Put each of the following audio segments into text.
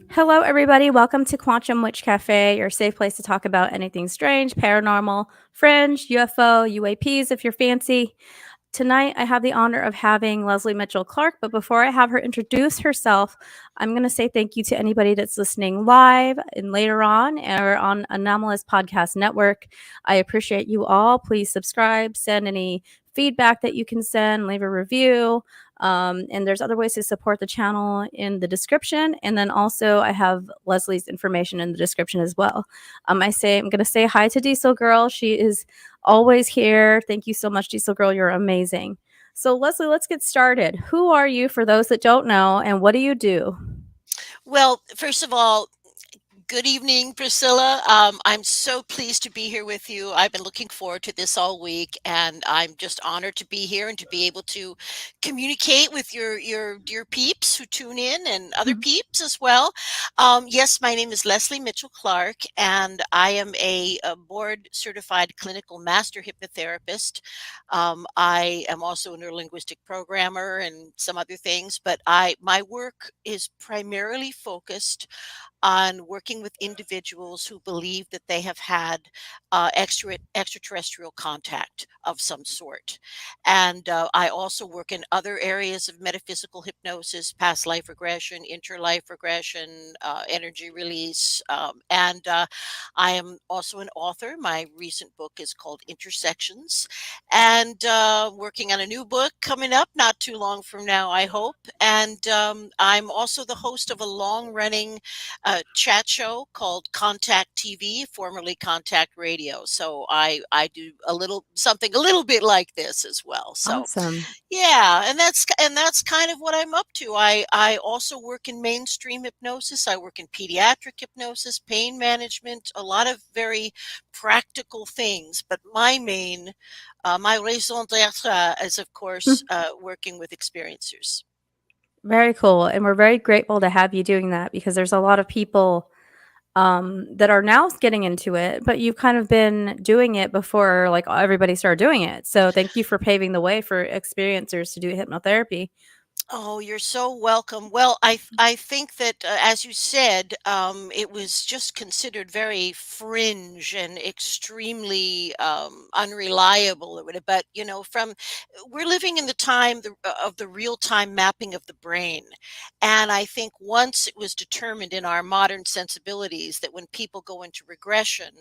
Hello, everybody. Welcome to Quantum Witch Cafe, your safe place to talk about anything strange, paranormal, fringe, UFO, UAPs if you're fancy. Tonight, I have the honor of having Lesley Mitchell-Clarke, but before I have her introduce herself, I'm going to say thank you to anybody that's listening live and later on or on Anomalous Podcast Network. I appreciate you all. Please subscribe, send any feedback that you can send, leave a review. And there's other ways to support the channel in the description. And then also I have Lesley's information in the description as well. I'm going to say hi to Diesel Girl. She is always here. Thank you so much, Diesel Girl. You're amazing. So Lesley, let's get started. Who are you for those that don't know, and what do you do? Well, first of all, good evening, Priscilla. I'm so pleased to be here with you. I've been looking forward to this all week, and I'm just honored to be here and to be able to communicate with your dear peeps who tune in and other peeps as well. Yes, my name is Lesley Mitchell-Clarke, and I am a board-certified clinical master hypnotherapist. I am also a neurolinguistic programmer and some other things, but my work is primarily focused on working with individuals who believe that they have had extraterrestrial contact of some sort. And I also work in other areas of metaphysical hypnosis, past life regression, interlife regression, energy release. And I am also an author. My recent book is called Intersections, and working on a new book coming up not too long from now, I hope. And I'm also the host of a long running chat show called Contact TV, formerly Contact Radio. So I do something a little bit like this as well. So Awesome. yeah, and that's kind of what I'm up to. I also work in mainstream hypnosis. I work in pediatric hypnosis, pain management, a lot of very practical things. But my raison d'être is, of course, working with experiencers. Very cool. And we're very grateful to have you doing that because there's a lot of people that are now getting into it, but you've kind of been doing it before like everybody started doing it. So thank you for paving the way for experiencers to do hypnotherapy. Oh, you're so welcome. Well, I think that, as you said, it was just considered very fringe and extremely unreliable. But from we're living in the time of the real time mapping of the brain, and I think once it was determined in our modern sensibilities that when people go into regression,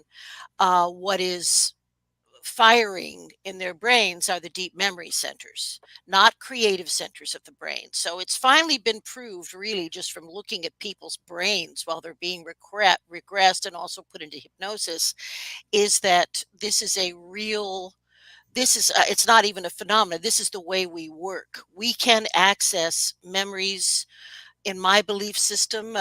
what is firing in their brains are the deep memory centers, not creative centers of the brain. So it's finally been proved, really, just from looking at people's brains while they're being regressed and also put into hypnosis, is that this is a real. This is it's not even a phenomenon. This is the way we work. We can access memories in my belief system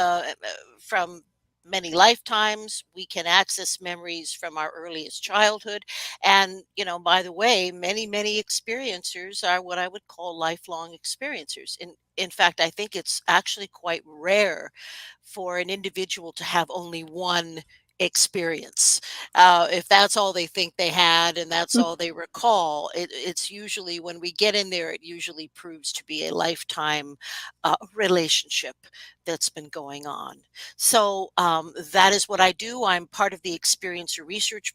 from many lifetimes. We can access memories from our earliest childhood. And, by the way, many experiencers are what I would call lifelong experiencers. In fact, I think it's actually quite rare for an individual to have only one experience. If that's all they think they had and that's all they recall, it's usually, when we get in there, it usually proves to be a lifetime relationship that's been going on. So that is what I do. I'm part of the Experiencer Research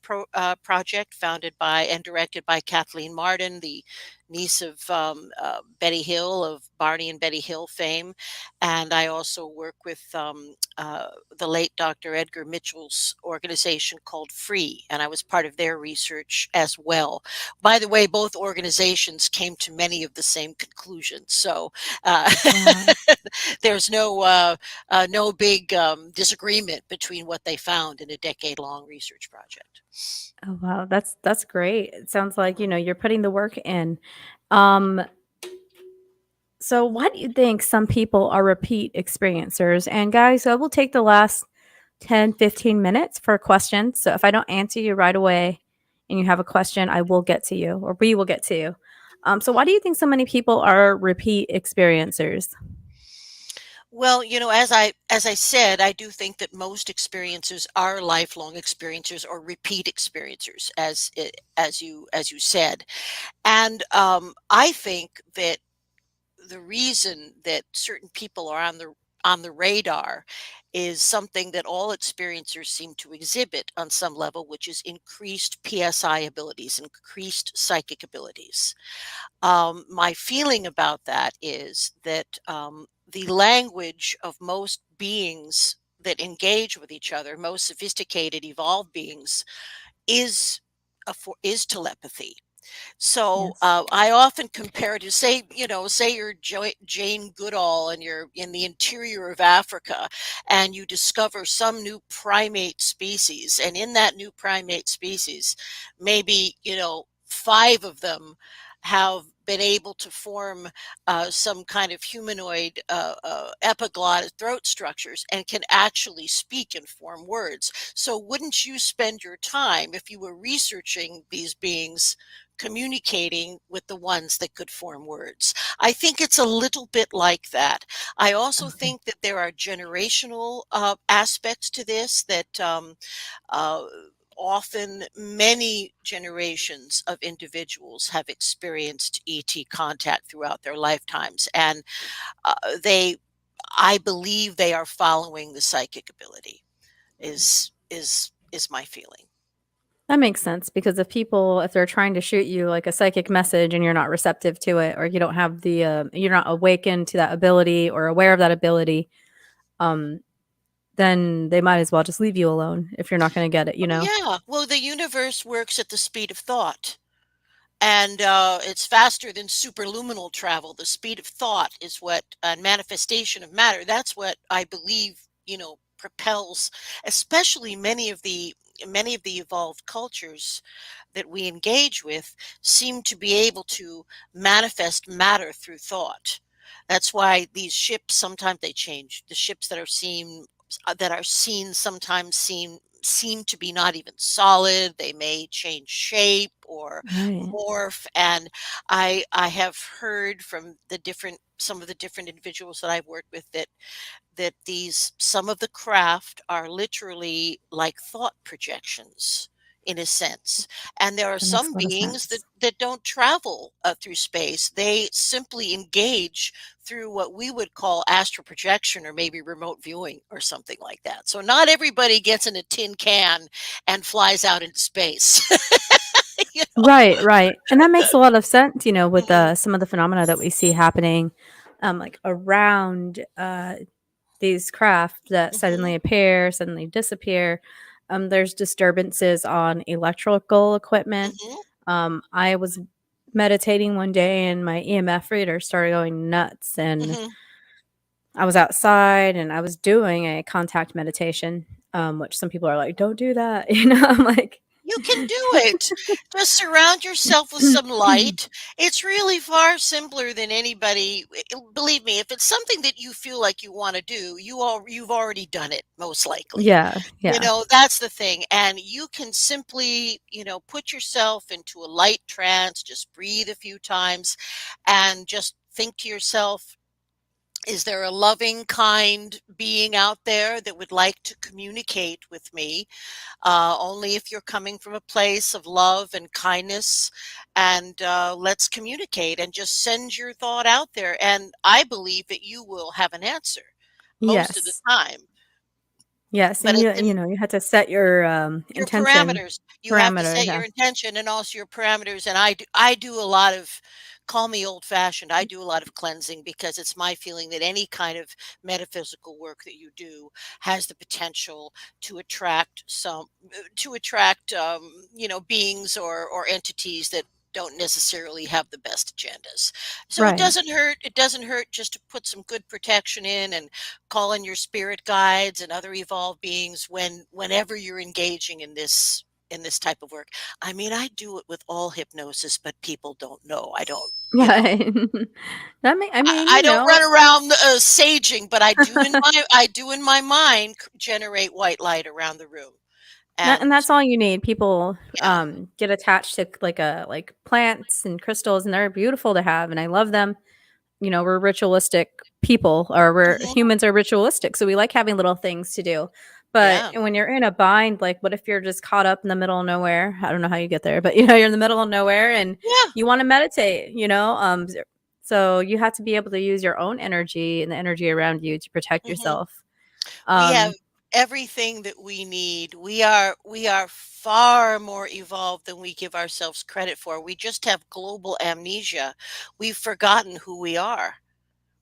Project, founded by and directed by Kathleen Martin, the niece of Betty Hill, of Barney and Betty Hill fame. And I also work with the late Dr. Edgar Mitchell's organization called Free, and I was part of their research as well. By the way, both organizations came to many of the same conclusions. So Wow. there's no big disagreement between what they found in a decade-long research project. Oh wow, that's great. It sounds like, you're putting the work in. Um so why do you think some people are repeat experiencers? And guys, I will take the last 10, 15 minutes for questions. So if I don't answer you right away and you have a question, I will get to you or we will get to you. So why do you think so many people are repeat experiencers? Well, as I said, I do think that most experiencers are lifelong experiencers or repeat experiencers, as you said. And I think that the reason that certain people are on the on the radar is something that all experiencers seem to exhibit on some level, which is increased PSI abilities, increased psychic abilities. My feeling about that is that the language of most beings that engage with each other, most sophisticated, evolved beings, is is telepathy. So Yes. I often compare it to say, say you're Jane Goodall and you're in the interior of Africa and you discover some new primate species. And in that new primate species, maybe, five of them have been able to form some kind of humanoid epiglottic throat structures and can actually speak and form words. So wouldn't you spend your time, if you were researching these beings, communicating with the ones that could form words? I think it's a little bit like that. I also Okay. think that there are generational aspects to this, that uh, often many generations of individuals have experienced ET contact throughout their lifetimes, and uh, they, I believe, they are following the psychic ability. Is my feeling. That makes sense because if they're trying to shoot you like a psychic message and you're not receptive to it, or you don't have you're not awakened to that ability or aware of that ability, um, then they might as well just leave you alone if you're not going to get it, you Oh know? yeah. Well, the universe works at the speed of thought. And it's faster than superluminal travel. The speed of thought is what, manifestation of matter. That's what I believe, propels, especially many of the evolved cultures that we engage with seem to be able to manifest matter through thought. That's why these ships, sometimes they change. The ships that are seen sometimes seem to be not even solid. They may change shape or Right. morph. And I have heard from some of the different individuals that I've worked with, that these some of the craft are literally like thought projections, in a sense. And there are That makes some a lot of beings sense. that don't travel through space. They simply engage through what we would call astral projection, or maybe remote viewing or something like that. So not everybody gets in a tin can and flies out into space. you know? Right, right. And that makes a lot of sense, with Mhm, some of the phenomena that we see happening like around these craft that mhm, suddenly appear, suddenly disappear. There's disturbances on electrical equipment. mhm, I was meditating one day and my EMF reader started going nuts, and mhm. I was outside and I was doing a contact meditation, which some people are like, "Don't do that." I'm like, You can do it. Just surround yourself with some light. It's really far simpler than anybody. Believe me, if it's something that you feel like you want to do, you've already done it, most likely. yeah, yeah, That's the thing. And you can simply, put yourself into a light trance, just breathe a few times and just think to yourself, is there a loving, kind being out there that would like to communicate with me? Only if you're coming from a place of love and kindness, and let's communicate, and just send your thought out there. And I believe that you will have an answer most of the yes, time. yes, But and it's in you have to set your your intention parameters. You have to parameter. set Yeah, your intention and also your parameters. And I do a lot of, call me old fashioned, I do a lot of cleansing, because it's my feeling that any kind of metaphysical work that you do has the potential to attract beings or entities that don't necessarily have the best agendas. So right. it doesn't hurt just to put some good protection in, and call in your spirit guides and other evolved beings whenever you're engaging in this type of work. I mean, I do it with all hypnosis, but people don't know. I don't, Right. I, I don't run around saging, but I do in my mind generate white light around the room. And And that's all you need. People, yeah. get attached to like plants and crystals, and they're beautiful to have, and I love them. We're ritualistic people, or Mhm. humans are ritualistic, so we like having little things to do. But Yeah. when you're in a bind, like, what if you're just caught up in the middle of nowhere? I don't know how you get there, but, you're in the middle of nowhere and Yeah. you wanna meditate, So you have to be able to use your own energy and the energy around you to protect Mhm. yourself. We have Um, everything that we need. We are far more evolved than we give ourselves credit for. We just have global amnesia. We've forgotten who we are.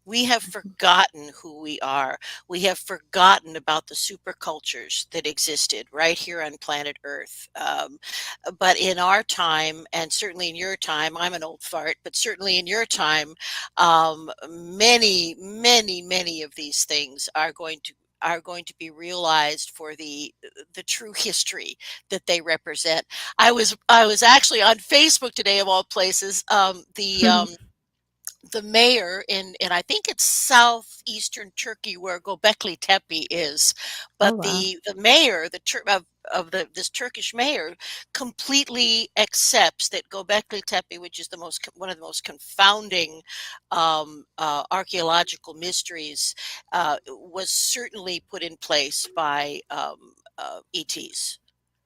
We have forgotten who we are. We have forgotten about the supercultures that existed right here on planet Earth. But in our time, and certainly in your time, I'm an old fart, but certainly in your time, many of these things are going to be realized for the true history that they represent. I was actually on Facebook today, of all places. The mayor in I think it's southeastern Turkey where Göbekli Tepe is, oh but wow. the mayor, of this Turkish mayor, completely accepts that Göbekli Tepe, which is one of the most confounding archaeological mysteries, was certainly put in place by ETs.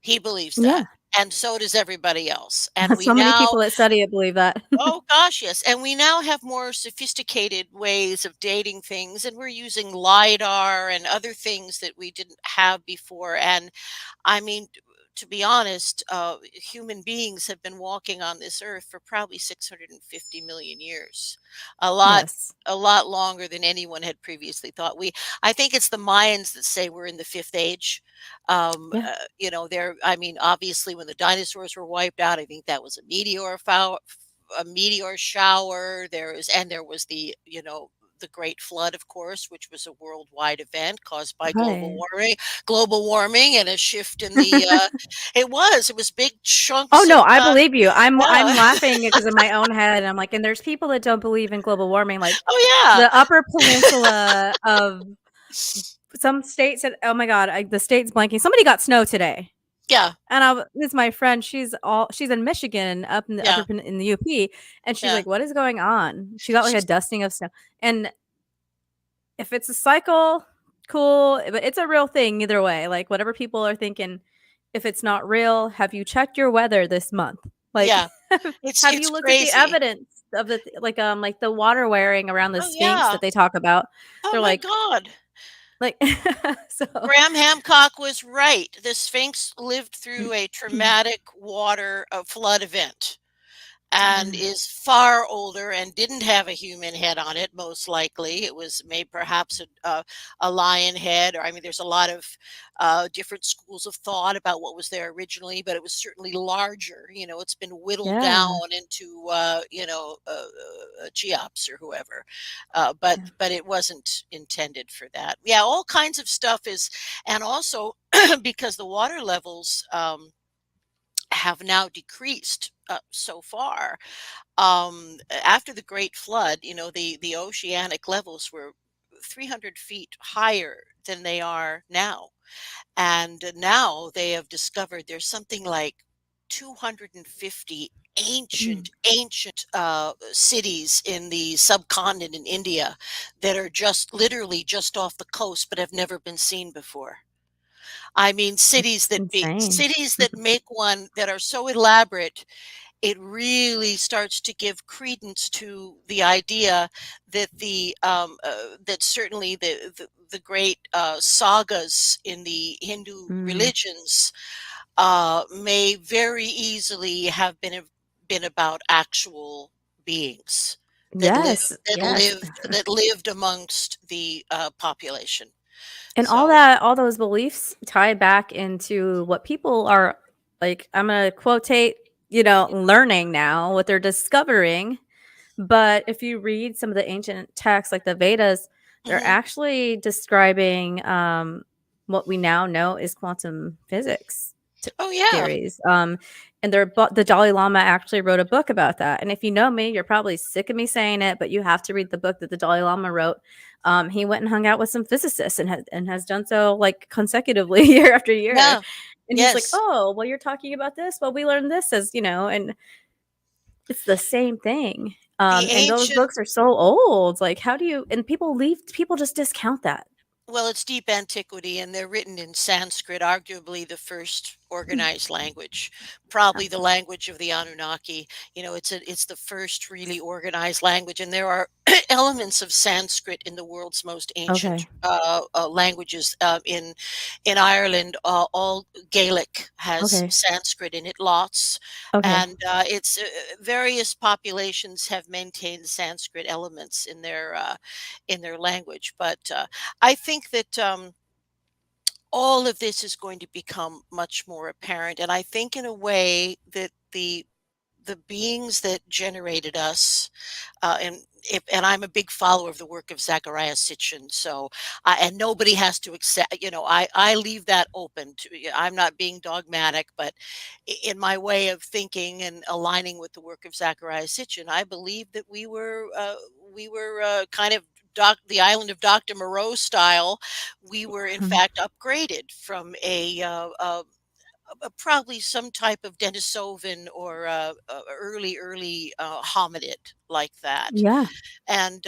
He believes that, Yeah. and so does everybody else. And we So many now people that study it believe that. Oh gosh, yes. And we now have more sophisticated ways of dating things, and we're using LIDAR and other things that we didn't have before. And I mean, to be honest, human beings have been walking on this earth for probably 650 million years. A lot, Yes. a lot longer than anyone had previously thought. I think it's the Mayans that say we're in the fifth age. Yeah. I mean, obviously, when the dinosaurs were wiped out, I think that was a meteor shower. There was the Great Flood, of course, which was a worldwide event caused by Right. global warming, and a shift in the. It was big Oh chunks no, of. I believe you. I'm Yeah. laughing because in my own head, I'm like, and there's people that don't believe in global warming, like Oh yeah, the Upper Peninsula of some states. That, oh my god, the state's blanking. Somebody got snow today, yeah, and this is my friend. She's in Michigan, up in the yeah, in the UP, and she's yeah. like, "What is going on?" She got like a She's dusting of snow, and if it's a cycle, cool, but it's a real thing either way. Like whatever people are thinking, if it's not real, have you checked your weather this month? Like, Yeah. It's have you it's looked at the crazy. evidence of like the water wearing around the Oh Sphinx yeah. that they talk about? Oh They're my like, God. like, so Graham Hancock was right. The Sphinx lived through a traumatic water flood event, and yeah, is far older and didn't have a human head on it. Most likely it was made perhaps a lion head, or I mean there's a lot of different schools of thought about what was there originally, but it was certainly larger. It's been whittled down yeah, into Cheops or whoever, but it wasn't intended for that. Yeah, all kinds of stuff is. And also because the water levels have now decreased so far. After the Great Flood, the oceanic levels were 300 feet higher than they are now. And now they have discovered there's something like 250 ancient cities in the subcontinent in India that are just literally just off the coast but have never been seen before. I mean, insane. cities that make one that are so elaborate, it really starts to give credence to the idea that that certainly the great sagas in the Hindu Mm. religions may very easily have been about actual beings that lived Yes, that yes. lived that lived amongst the population. And So all those beliefs tie back into what people are like, I'm gonna quotate, learning now, what they're discovering. But if you read some of the ancient texts, like the Vedas, they're mhm. actually describing what we now know is quantum physics Oh yeah, theories. And the Dalai Lama actually wrote a book about that. And if you know me, you're probably sick of me saying it, but you have to read the book that the Dalai Lama wrote. He went and hung out with some physicists and has done so like consecutively year after year. yeah, And he's like, yes. "Oh, well, you're talking about this. Well, we learned this as and it's the same thing. The And those ancient books are so old. Like, how do you? And people just discount that. Well, it's deep antiquity, and they're written in Sanskrit, arguably the first organized language, probably the language of the Anunnaki. It's the first really organized language, and there are elements of Sanskrit in the world's most ancient Okay. languages. In Ireland, all Gaelic has Okay. Sanskrit in it, lots, Okay. and it's various populations have maintained Sanskrit elements in their language. But I think that all of this is going to become much more apparent, and I think in a way that the beings that generated us, and I'm a big follower of the work of Zachariah Sitchin, so and nobody has to accept. I leave that open to. I'm not being dogmatic, but in my way of thinking and aligning with the work of Zachariah Sitchin, I believe that we were kind of the island of Dr. Moreau style. We were in fact upgraded from probably some type of Denisovan or early hominid like that. Yeah. And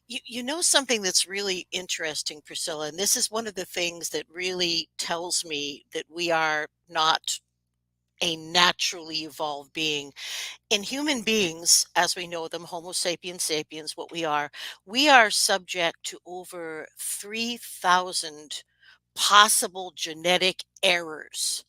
you know something that's really interesting, Priscilla, and this is one of the things that really tells me that we are not a naturally evolved being. In human beings, as we know them, Homo sapiens sapiens, what we are subject to over 3,000 possible genetic errors.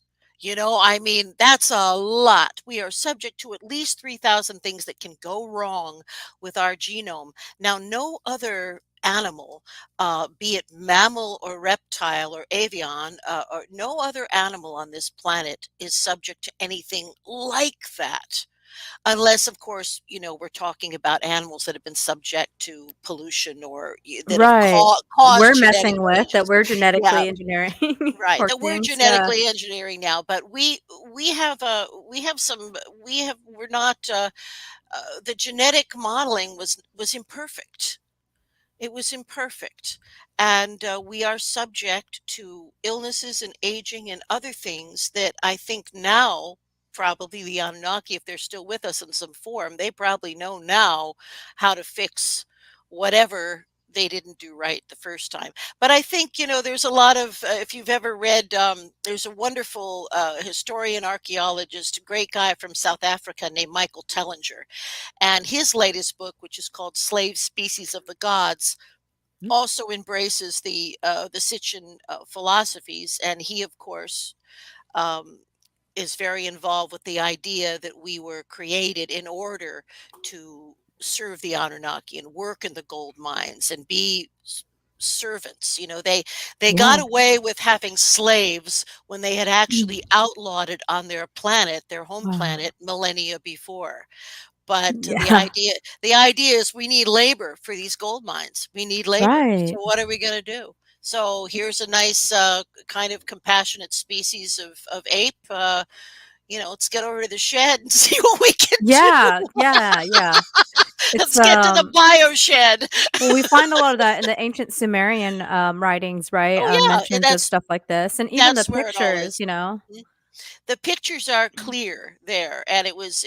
I mean, that's a lot. We are subject to at least 3,000 things that can go wrong with our genome. Now, no other animal, be it mammal or reptile or avian, or no other animal on this planet is subject to anything like that. Unless, of course, we're talking about animals that have been subject to pollution or that have Right. caused We're genetic messing with that changes. we're Yeah, genetically engineering. right. Poor That we're things. Yeah. genetically engineering now, but we have some we have we're not the genetic modeling was imperfect. It was imperfect. And we are subject to illnesses and aging and other things that I think now, probably the Anunnaki, if they're still with us in some form, they probably know now how to fix whatever they didn't do right the first time. But I think, there's a lot of, if you've ever read, there's a wonderful historian, archaeologist, great guy from South Africa named Michael Tellinger. And his latest book, which is called Slave Species of the Gods, also embraces the Sitchin philosophies, and he, of course, um, is very involved with the idea that we were created in order to serve the Anunnaki and work in the gold mines and be servants. They got Yeah. away with having slaves when they had Mm. actually outlawed it on their planet, their home Wow. planet, millennia before. But Yeah. the idea is we need labor for these gold mines. We need labor. So Right. what are we going to do? So here's a nice kind of compassionate species of ape. Let's get over to the shed and see what we can do. Yeah. Yeah. Yeah. It's Let's get to the bio shed. well, we find a lot of that in the ancient Sumerian writings, right? Oh yeah, Mentions of stuff like this, and even the that's where it all pictures. is. Mhm. The pictures are clear there, and it was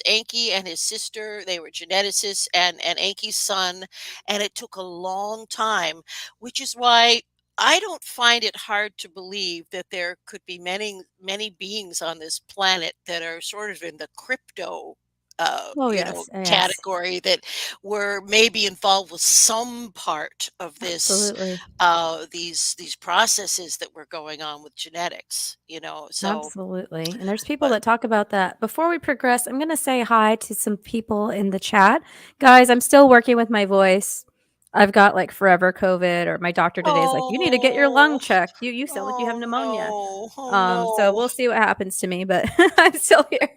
Enki and his sister. They were geneticists, and Enki's son, and it took a long time, which is why I don't find it hard to believe that there could be many beings on this planet that are sort of in the crypto Oh yes, yes, category, that were maybe involved with some part of this absolutely. these processes that were going on with genetics, so. Absolutely. And there's people But that talk about that. Before we progress, I'm going to say hi to some people in the chat. Guys, I'm still working with my voice. I've got like forever COVID, or my doctor today is like, you need to get your lung oh, checked. You sound like you have oh pneumonia. no, oh So no. we'll see what happens to me, but I'm still here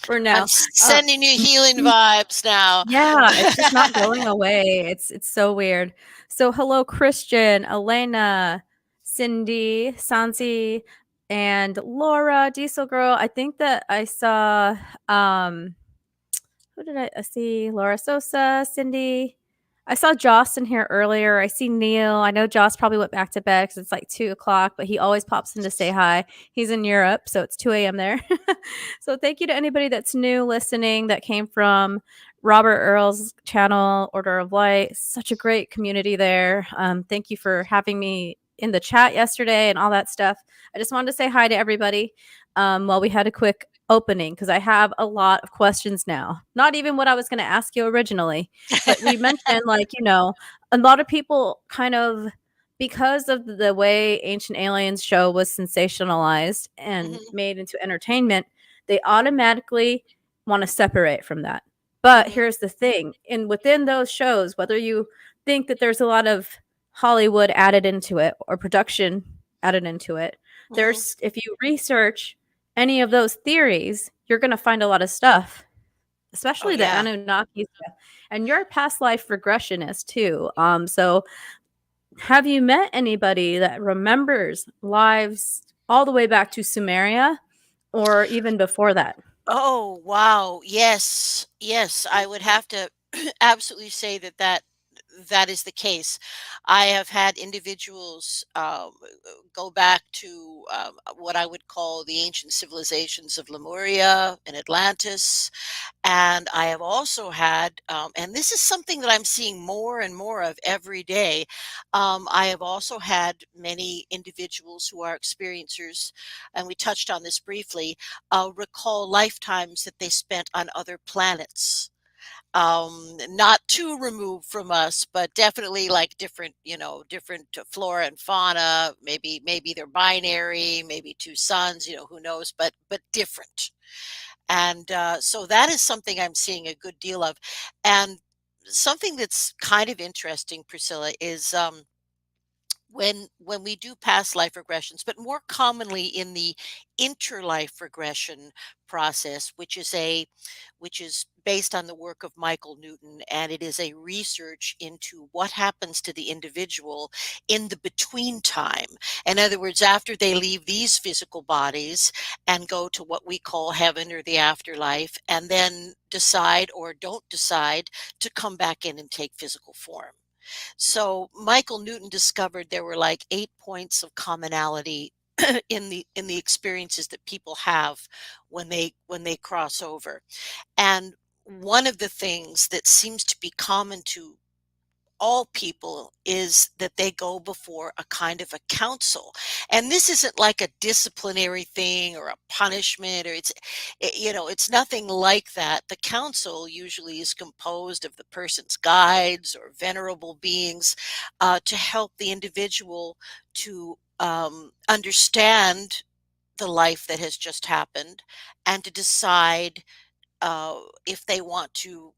for I'm now. Uh, sending you healing vibes now. yeah, it's just not going away. It's so weird. So hello, Christian, Elena, Cindy, Sansi, and Laura, Diesel Girl. I think that I saw who did I see? Laura Sosa, Cindy. I saw Joss in here earlier. I see Neil. I know Joss probably went back to bed because it's like 2 o'clock, but he always pops in to say hi. He's in Europe, so it's 2 a.m. there. So thank you to anybody that's new listening that came from Robert Earl's channel, Order of Light. Such a great community there. Thank you for having me in the chat yesterday and all that stuff. I just wanted to say hi to everybody while we had a quick opening, because I have a lot of questions now. Not even what I was going to ask you originally, but we mentioned, like, a lot of people kind of, because of the way Ancient Aliens show was sensationalized and Mhm, made into entertainment, they automatically want to separate from that. But mhm, here's the thing, and within those shows, whether you think that there's a lot of Hollywood added into it or production added into it, mhm. there's, if you research any of those theories, you're going to find a lot of stuff, Oh, especially the yeah. Anunnaki stuff. And you're a past life regressionist too. So have you met anybody that remembers lives all the way back to Sumeria or even before that? Oh, wow. Yes. Yes, I would have to absolutely say that that is the case. I have had individuals go back to what I would call the ancient civilizations of Lemuria and Atlantis. And I have also had, and this is something that I'm seeing more and more of every day. I have also had many individuals who are experiencers, and we touched on this briefly, recall lifetimes that they spent on other planets. Not too removed from us, but definitely like different, different flora and fauna. Maybe they're binary, maybe two suns, who knows, but different. And so that is something I'm seeing a good deal of. And something that's kind of interesting, Priscilla, is when we do past life regressions, but more commonly in the interlife regression process, which is based on the work of Michael Newton, and it is a research into what happens to the individual in the between time. In other words, after they leave these physical bodies and go to what we call heaven or the afterlife, and then decide or don't decide to come back in and take physical form. So Michael Newton discovered there were like 8 points of commonality in the experiences that people have when they cross over. And one of the things that seems to be common to all people is that they go before a kind of a council. And this isn't like a disciplinary thing or a punishment, or it's nothing like that. The council usually is composed of the person's guides or venerable beings, to help the individual to understand the life that has just happened, and to decide if they want to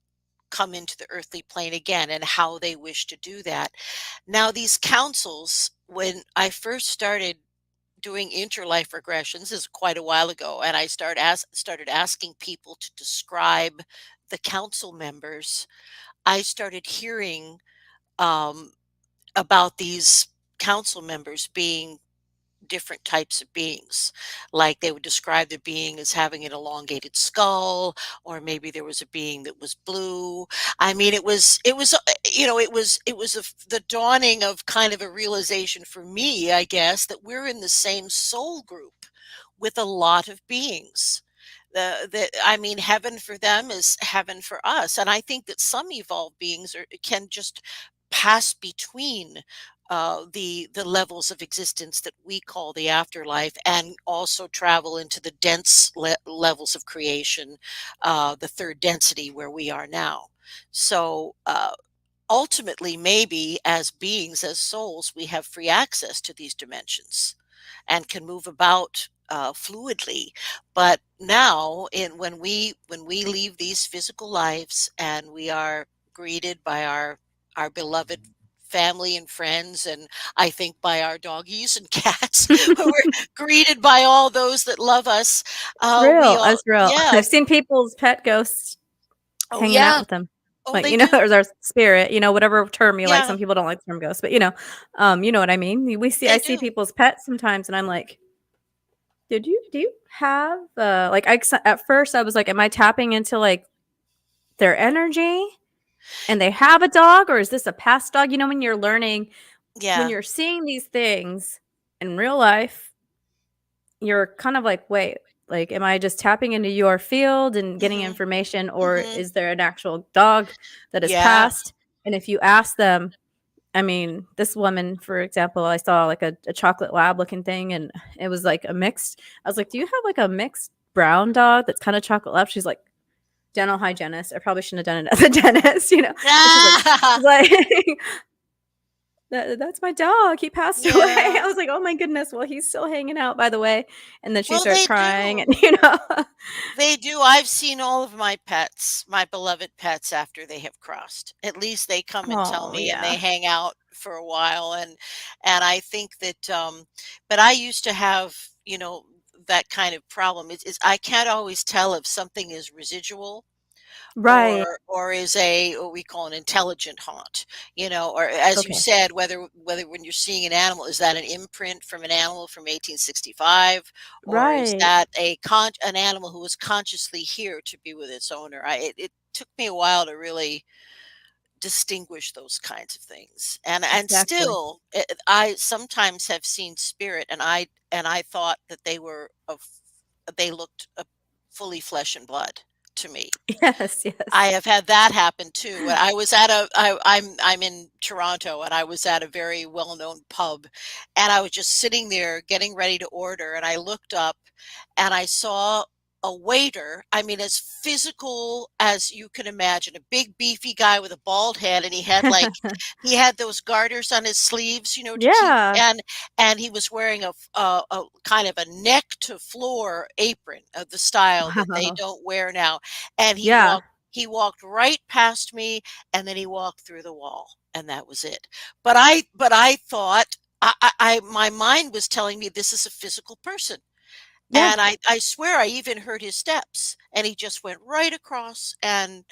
come into the earthly plane again and how they wish to do that. Now, these councils, when I first started doing interlife regressions, is quite a while ago, and I started asking people to describe the council members. I started hearing um, about these council members being different types of beings. Like they would describe the being as having an elongated skull, or maybe there was a being that was blue. I mean, the dawning of kind of a realization for me, I guess, that we're in the same soul group with a lot of beings. I mean, heaven for them is heaven for us, and I think that some evolved beings can just pass between the levels of existence that we call the afterlife, and also travel into the dense levels of creation, the third density where we are now. So ultimately, maybe as beings, as souls, we have free access to these dimensions and can move about fluidly. But now, when we leave these physical lives and we are greeted by our beloved family and friends, and I think by our doggies and cats, we're greeted by all those that love us. It's We real. all, It's real. yeah, I've seen people's pet ghosts oh hanging out yeah, with them. oh Like, they do, or their spirit, whatever term you like. yeah, Some people don't like the term ghost, but you know what I mean? I they see do, people's pets sometimes and I'm like, do you have like at first I was like, am I tapping into like their energy and they have a dog, or is this a past dog? When you're learning, when yeah, you're seeing these things in real life, you're kind of like, wait, like, am I just tapping into your field and getting hmm information, or hmm is there an actual dog that has yeah, passed? And if you ask them, I mean, this woman, for example, I saw like a chocolate lab looking thing, and it was like a mixed. I was like, "Do you have like a mixed brown dog that's kind of chocolate lab?" She's like, "Dental hygienist. I probably shouldn't have done it as a dentist, you know." But she's like, that's my dog. He passed away. I Yeah. was like, oh my goodness. Well, he's still hanging out, by the way. And then she Well, started they crying, do. and you know, They do. I've seen all of my pets, my beloved pets, after they have crossed. At least they come and tell oh me, and they yeah, hang out for a while. And I think that, but I used to have, that kind of problem. Is I can't always tell if something is residual right. or is a what we call an intelligent haunt, or as you Okay, said, whether when you're seeing an animal, is that an imprint from an animal from 1865, or is right. that an animal who was consciously here to be with its owner? It took me a while to really distinguish those kinds of things, and Exactly. still I sometimes have seen spirit, and I thought that they looked fully flesh and blood to me. Yes, I yes. have had that happen too. When I was at I'm in Toronto, and I was at a very well-known pub, and I was just sitting there getting ready to order, and I looked up and I saw a waiter, I mean, as physical as you can imagine, a big beefy guy with a bald head, and he had those garters on his sleeves, to keep, Yeah. and he was wearing a kind of a neck to floor apron of the style that they Wow. don't wear now, and Yeah. he walked right past me, and then he walked through the wall, and that was it. But I thought, my mind was telling me this is a physical person, Yeah. and I swear I even heard his steps, and he just went right across, and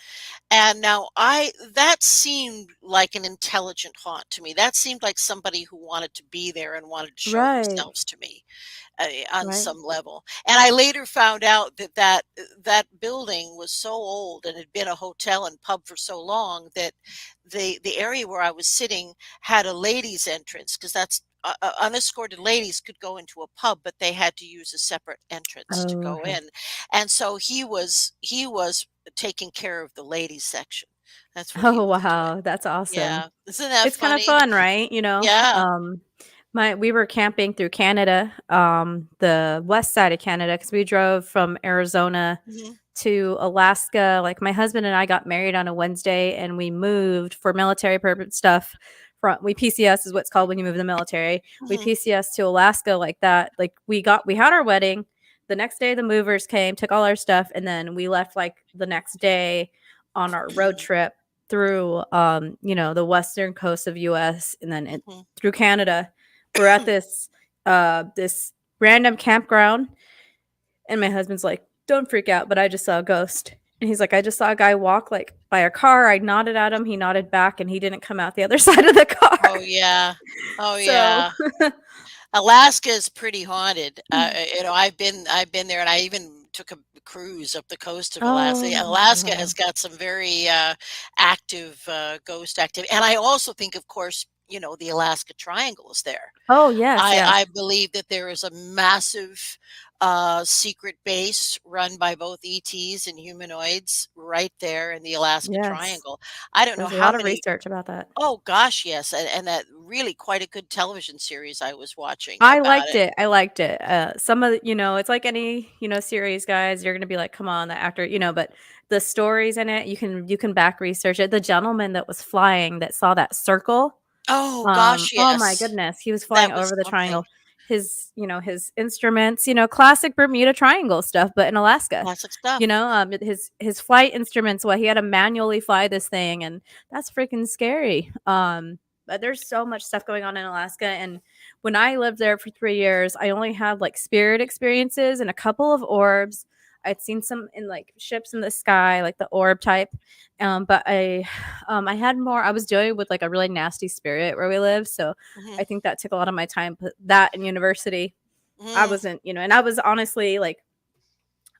now I that seemed like an intelligent haunt to me. That seemed like somebody who wanted to be there and wanted to show Right. themselves to me, on Right. some level. And I later found out that building was so old and had been a hotel and pub for so long that the area where I was sitting had a ladies' entrance, because that's unescorted ladies could go into a pub, but they had to use a separate entrance to Oh, go okay. in. And so he was taking care of the ladies section. That's what he Oh, was doing. wow. That's awesome. Yeah, isn't that It's kind of funny? fun, right? You know, Yeah. my we were camping through Canada, the west side of Canada, because we drove from Arizona Hmm. to Alaska. Like my husband and I got married on a Wednesday, and we moved for military purpose stuff. We PCS is what's called when you move in the military. We Hmm. PCS to Alaska like that. Like we had our wedding. The next day, the movers came, took all our stuff, and then we left like the next day on our road trip through the western coast of US, and then Hmm. through Canada. We're at this random campground, and my husband's like, "Don't freak out, but I just saw a ghost." And he's like, "I just saw a guy walk like by a car. I nodded at him, he nodded back, and he didn't come out the other side of the car." Oh yeah. Oh So, yeah. Alaska is pretty haunted. I've been there, and I even took a cruise up the coast of Alaska. oh, Alaska wow. has got some very active ghost activity, and I also think, of course, the Alaska Triangle is there. Oh, yes, yes, I believe that there is a massive secret base run by both ETs and humanoids right there in the Alaska yes. Triangle. I don't know There's a how lot of many. research about that. Oh gosh, yes, and that really quite a good television series I was watching I about liked it. it, I liked it. Some of the it's like any, series, guys, you're gonna be like, "Come on, the actor," but the stories in it, you can back research it. The gentleman that was flying that saw that circle, Oh gosh, oh my yes. goodness, he was flying That was over the something. triangle. His instruments, classic Bermuda Triangle stuff, but in Alaska. Classic stuff. His flight instruments, he had to manually fly this thing, and that's freaking scary. But there's so much stuff going on in Alaska, and when I lived there for 3 years, I only had like spirit experiences and a couple of orbs. I'd seen some in like ships in the sky, like the orb type. But I had more. I was dealing with like a really nasty spirit where we live, so Mhm. I think that took a lot of my time. But that in university, I Mm, wasn't, and I was honestly like,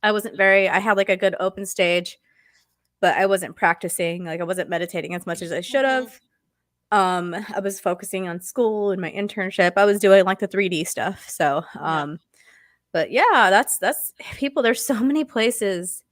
I wasn't very. I had like a good open stage, but I wasn't practicing. Like I wasn't meditating as much as I should mhm. have. I was focusing on school and my internship. I was doing like the 3D stuff. So, Yeah. but yeah, that's people. There's so many places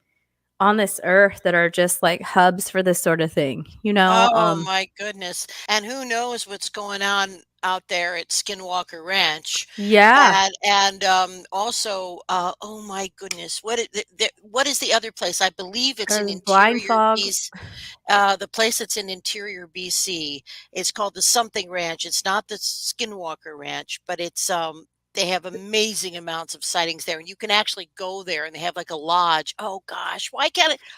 on this earth that are just like hubs for this sort of thing, you know? Oh my goodness. And who knows what's going on out there at Skinwalker Ranch. Yeah, And also, oh my goodness, what is the other place? I believe it's in there's blind Interior fog. BC. The place that's in Interior BC. It's called the something ranch. It's not the Skinwalker Ranch, but they have amazing amounts of sightings there, and you can actually go there, and they have like a lodge. Oh gosh, I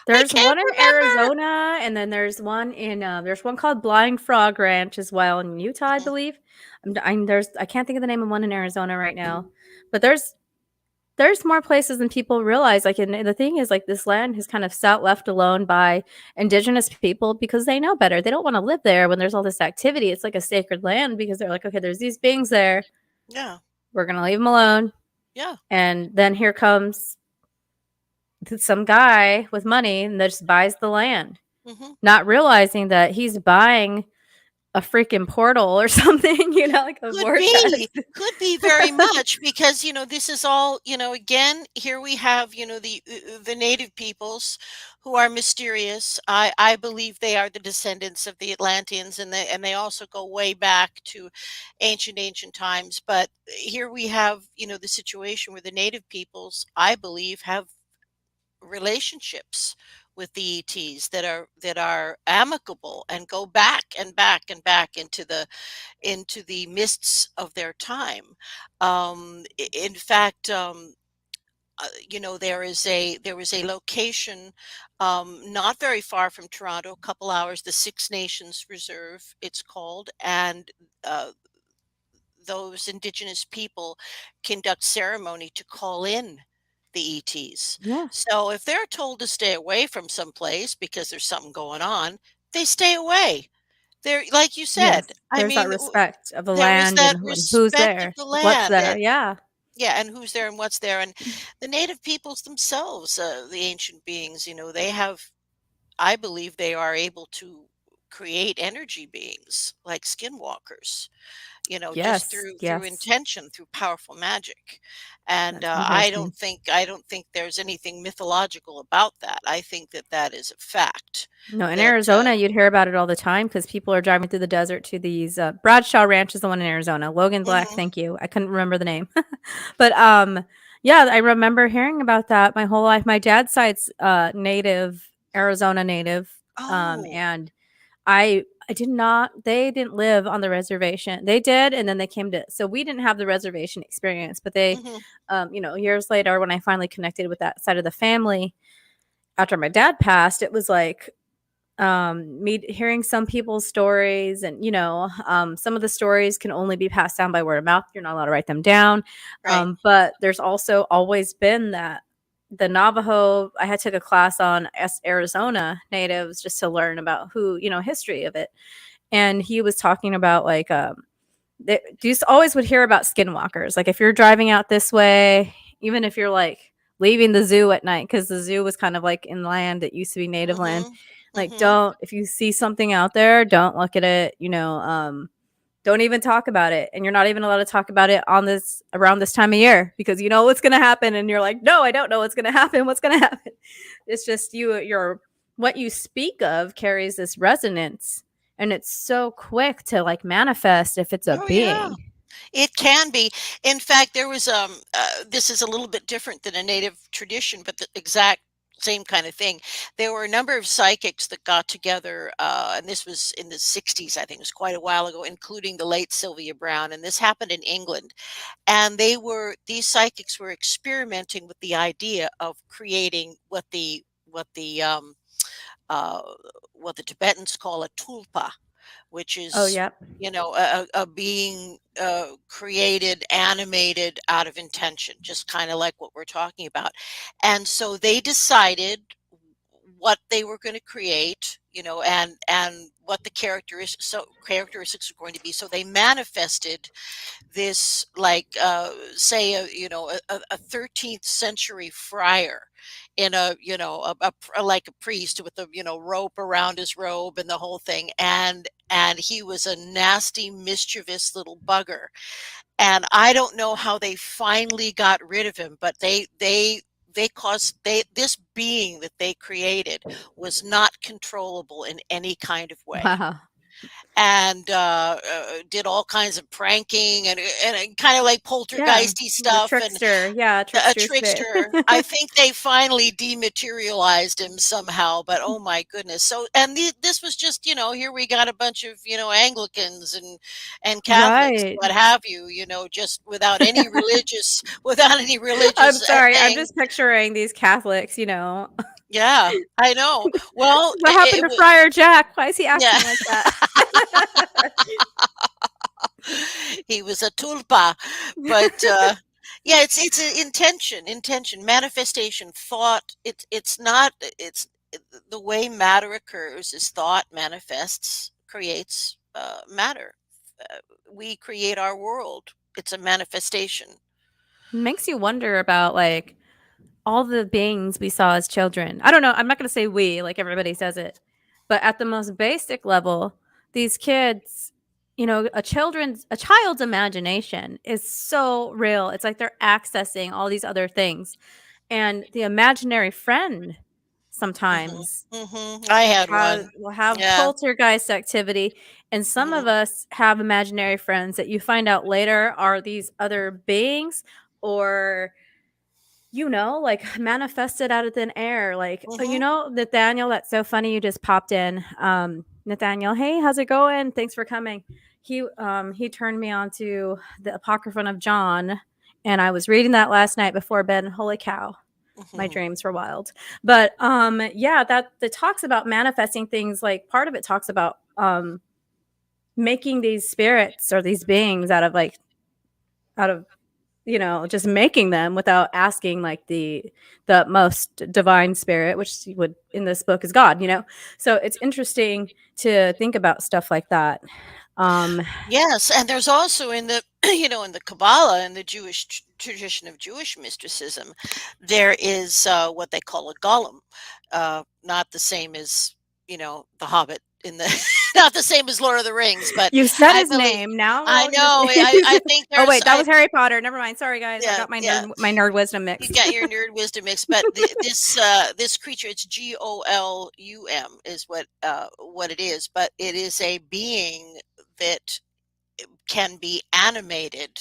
There's can't one in remember. Arizona, and then there's one called Blind Frog Ranch as well in Utah, I Mhm. believe. I can't think of the name of one in Arizona right now, but there's more places than people realize. Like, and the thing is, like, this land is kind of sat left alone by indigenous people because they know better. They don't want to live there when there's all this activity. It's like a sacred land because they're like, okay, there's these beings there. Yeah, We're gonna leave them alone. yeah. And then here comes some guy with money and that just buys the land, Mhm. not realizing that he's buying a freaking portal or something, like a vortex. Could be very much because, this is all, again, here we have, the native peoples who are mysterious. I believe they are the descendants of the Atlanteans, and they also go way back to ancient times. But here we have, the situation where the native peoples, I believe, have relationships with the ETs that are amicable and go back and back and back into the mists of their time. In fact, there was a location not very far from Toronto, a couple hours, the Six Nations Reserve, it's called, and uh, those indigenous people conduct ceremony to call in the ETs. Yeah. So if they're told to stay away from some place because there's something going on, they stay away. They're like you Yes. said. I There's that mean, respect of the there is land that and who's respect of there, the what's land, there. Yeah. yeah, and who's there and what's there, and the native peoples themselves, the ancient beings, they have. I believe they are able to create energy beings like skinwalkers, just Yes. through Yes. intention, through powerful magic. And That's I interesting. don't think I don't think there's anything mythological about that. I think that that is a fact. No, in That Arizona, you'd hear about it all the time because people are driving through the desert to these Bradshaw Ranch is the one in Arizona. Logan Black, Mhm. thank you. I couldn't remember the name. But yeah, I remember hearing about that my whole life. My dad's side's native, Arizona native. Oh. And I did not they didn't live on the reservation. They did, and then they came to so we didn't have the reservation experience, but they Mhm. years later when I finally connected with that side of the family after my dad passed, it was like me hearing some people's stories and some of the stories can only be passed down by word of mouth. You're not allowed to write them down. Right. But there's also always been that the Navajo, I had took a class on Arizona natives just to learn about history of it. And he was talking about like you always would hear about skinwalkers. Like if you're driving out this way, even if you're like leaving the zoo at night, because the zoo was kind of like in land that used to be native land. Mhm. Like, Mhm. don't if you see something out there, don't look at it. Don't even talk about it, and you're not even allowed to talk about it on this around this time of year because you know what's going to happen, and you're like, no, I don't know what's going to happen. What's going to happen? It's just your what you speak of carries this resonance and it's so quick to like manifest if it's a Oh, yeah. being. It can be. In fact, there was this is a little bit different than a native tradition, but the exact same kind of thing. There were a number of psychics that got together, and this was in the 60s, I think it was quite a while ago, including the late Sylvia Browne, and this happened in England. And these psychics were experimenting with the idea of creating uh, what the Tibetans call a tulpa, which Oh, is yep. a being created, animated out of intention, just kind of like what we're talking about. And so they decided what they were going to create, and what the characteristics were going to be. So they manifested this, like, say, a 13th century friar in like a priest with a rope around his robe and the whole thing, and he was a nasty, mischievous little bugger. And I don't know how they finally got rid of him, but they this being that they created was not controllable in any kind of way, Wow. and did all kinds of pranking and kind of like Yeah. poltergeisty The stuff, and trickster. Yeah, a trickster spirit. trickster. I think they finally dematerialized him somehow, but oh my goodness. So, and this was just, here we got a bunch of, Anglicans and Catholics, Right. what have you, just without any I'm religious sorry. I'm thing. just picturing these Catholics, you know. Yeah, I know. Well, What happened to Friar Jack? Why is he yeah. acting like that? He was a tulpa, but yeah, it's an intention, manifestation, thought. It's not it's the way matter occurs is thought manifests, creates matter. Uh, we create our world. It's a manifestation. Makes you wonder about like all the beings we saw as children. I don't know. I'm not going to say we, like everybody says it, but at the most basic level, these kids, a child's imagination is so real. It's like they're accessing all these other things, and the imaginary friend Hmm. sometimes I had one. will have Yeah. poltergeist activity, and some of Hmm. us have imaginary friends that you find out later are these other beings, or like manifested out of thin air. Like, Hmm. Nathaniel, that's so funny. You just popped in. Nathaniel, hey, how's it going? Thanks for coming. He turned me on to the Apocryphon of John, and I was reading that last night before bed. And holy cow, my Hmm. dreams were wild. But yeah, that talks about manifesting things. Like part of it talks about making these spirits or these beings out of just making them without asking like the most divine spirit, which would in this book is God. So it's interesting to think about stuff like that. um Yes, and there's also in the in the Kabbalah, in the Jewish tradition of Jewish mysticism, there is what they call a golem, not the same as the Hobbit in the not the same as Lord of the Rings, but you said I his believe name, now we're I all gonna know I think oh there's wait, that was Harry Potter, never mind, sorry guys, I yeah, got my yeah. nerd wisdom You mixed. got your nerd wisdom mix, but this creature, it's Golum, is what it is, but it is a being that can be animated.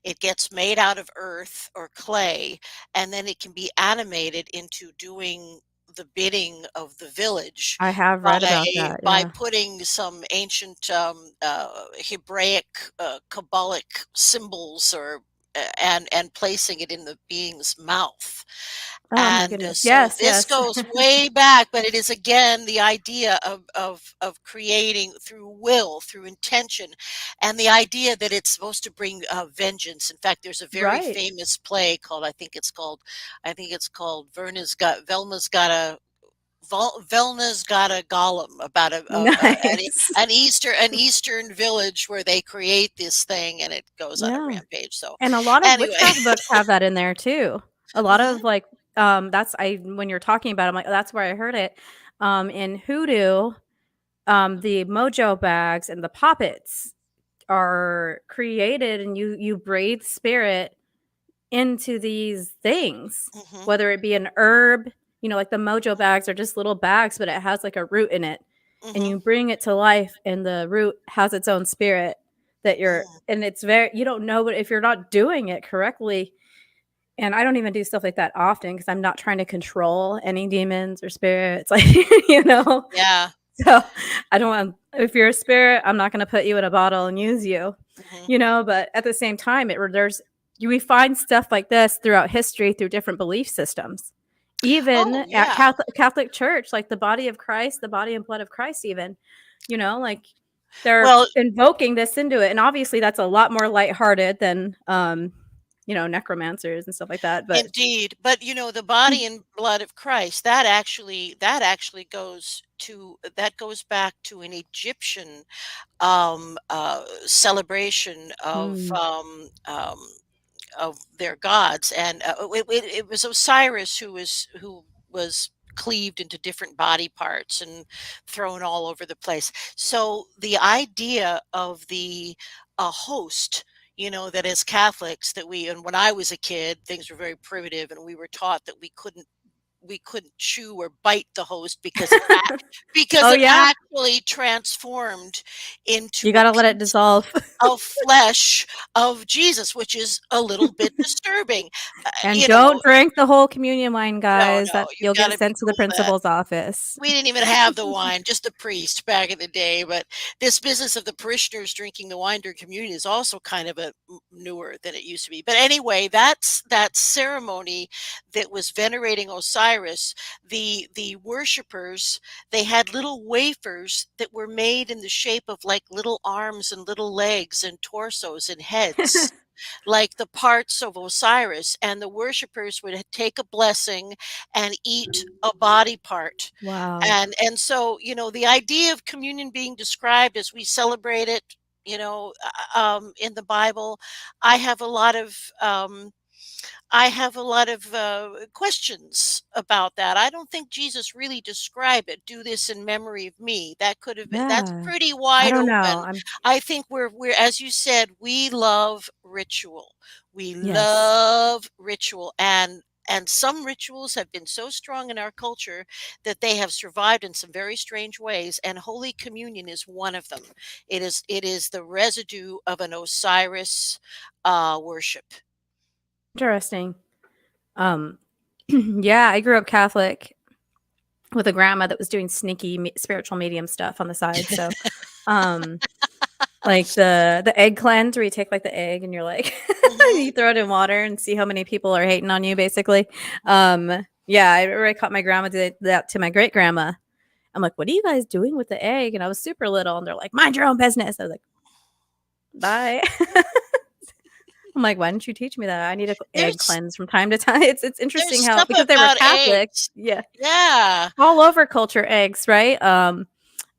It gets made out of earth or clay, and then it can be animated into doing the bidding of the village I have read by about that, by yeah. putting some ancient Hebraic Kabbalic symbols or and placing it in the being's mouth. Oh my And goodness, so yes, this yes. goes way back, but it is again the idea of creating through will, through intention, and the idea that it's supposed to bring vengeance. In fact, there's a very Right. famous play called I think it's called Velma's got a Velna's got a golem about Nice. an eastern village where they create this thing and it goes on a Yeah. rampage. So And a lot of anyway, witchcraft books have that in there too. A lot hmm of like, that's I when you're talking about it, I'm like, "Oh, that's where I heard it." In hoodoo, the mojo bags and the poppets are created, and you breathe spirit into these things, hmm whether it be an herb, like the mojo bags are just little bags, but it has like a root in it, and hmm you bring it to life, and the root has its own spirit hmm and it's very, you don't know what if you're not doing it correctly. And I don't even do stuff like that often because I'm not trying to control any demons or spirits, like, you know. yeah. So I don't want, if you're a spirit, I'm not going to put you in a bottle and use you, hmm but at the same time, we find stuff like this throughout history through different belief systems, even Oh at yeah. Catholic Church, like the body of Christ, the body and blood of Christ, even, like they're Well, invoking this into it. And obviously that's a lot more lighthearted than, necromancers and stuff like that. But indeed, but the body and blood of Christ, that actually goes back to an Egyptian celebration mm, of their gods, and it was Osiris who was cleaved into different body parts and thrown all over the place. So the idea of the host, that as Catholics and when I was a kid, things were very primitive, and we were taught that we couldn't chew or bite the host because because Oh it yeah, actually transformed you into a got to let it piece dissolve. of flesh of Jesus, which is a little bit disturbing. And You know, don't drink the whole communion wine, no, guys. no, That you've you'll got get to be sent to the cool with that. principal's office. We didn't even have the wine, just the priest back in the day. But this business of the parishioners drinking the wine during communion is also kind of newer than it used to be. But anyway, that ceremony that was venerating Osiris. The worshippers, they had little wafers that were made in the shape of like little arms and little legs and torsos and heads, like the parts of Osiris, and the worshippers would take a blessing and eat a body part. Wow. And so, the idea of communion being described as we celebrate it, in the Bible, I have a lot of questions about that. I don't think Jesus really described it. Do this in memory of me. That could have been. That's Yeah. pretty I wide don't know. open. I'm I think we're as you said, we love ritual. We yes. love ritual, and some rituals have been so strong in our culture that they have survived in some very strange ways, and Holy Communion is one of them. It is the residue of an Osiris worship. Interesting. Um yeah, I grew up Catholic with a grandma that was doing sneaky spiritual medium stuff on the side. So, um like the egg cleanse where you take like the egg and you're like Hmm. you throw it in water and see how many people are hating on you basically. Yeah, I already caught my grandma did that to my great grandma. I'm like, what are you guys doing with the egg? And I was super little and they're like, mind your own business. I was like, bye. I'm like, why didn't you teach me that? I need a egg There's cleanse from time to time. It's there's interesting how stuff because they were about Catholic, eggs. yeah, Yeah. all over culture eggs, right?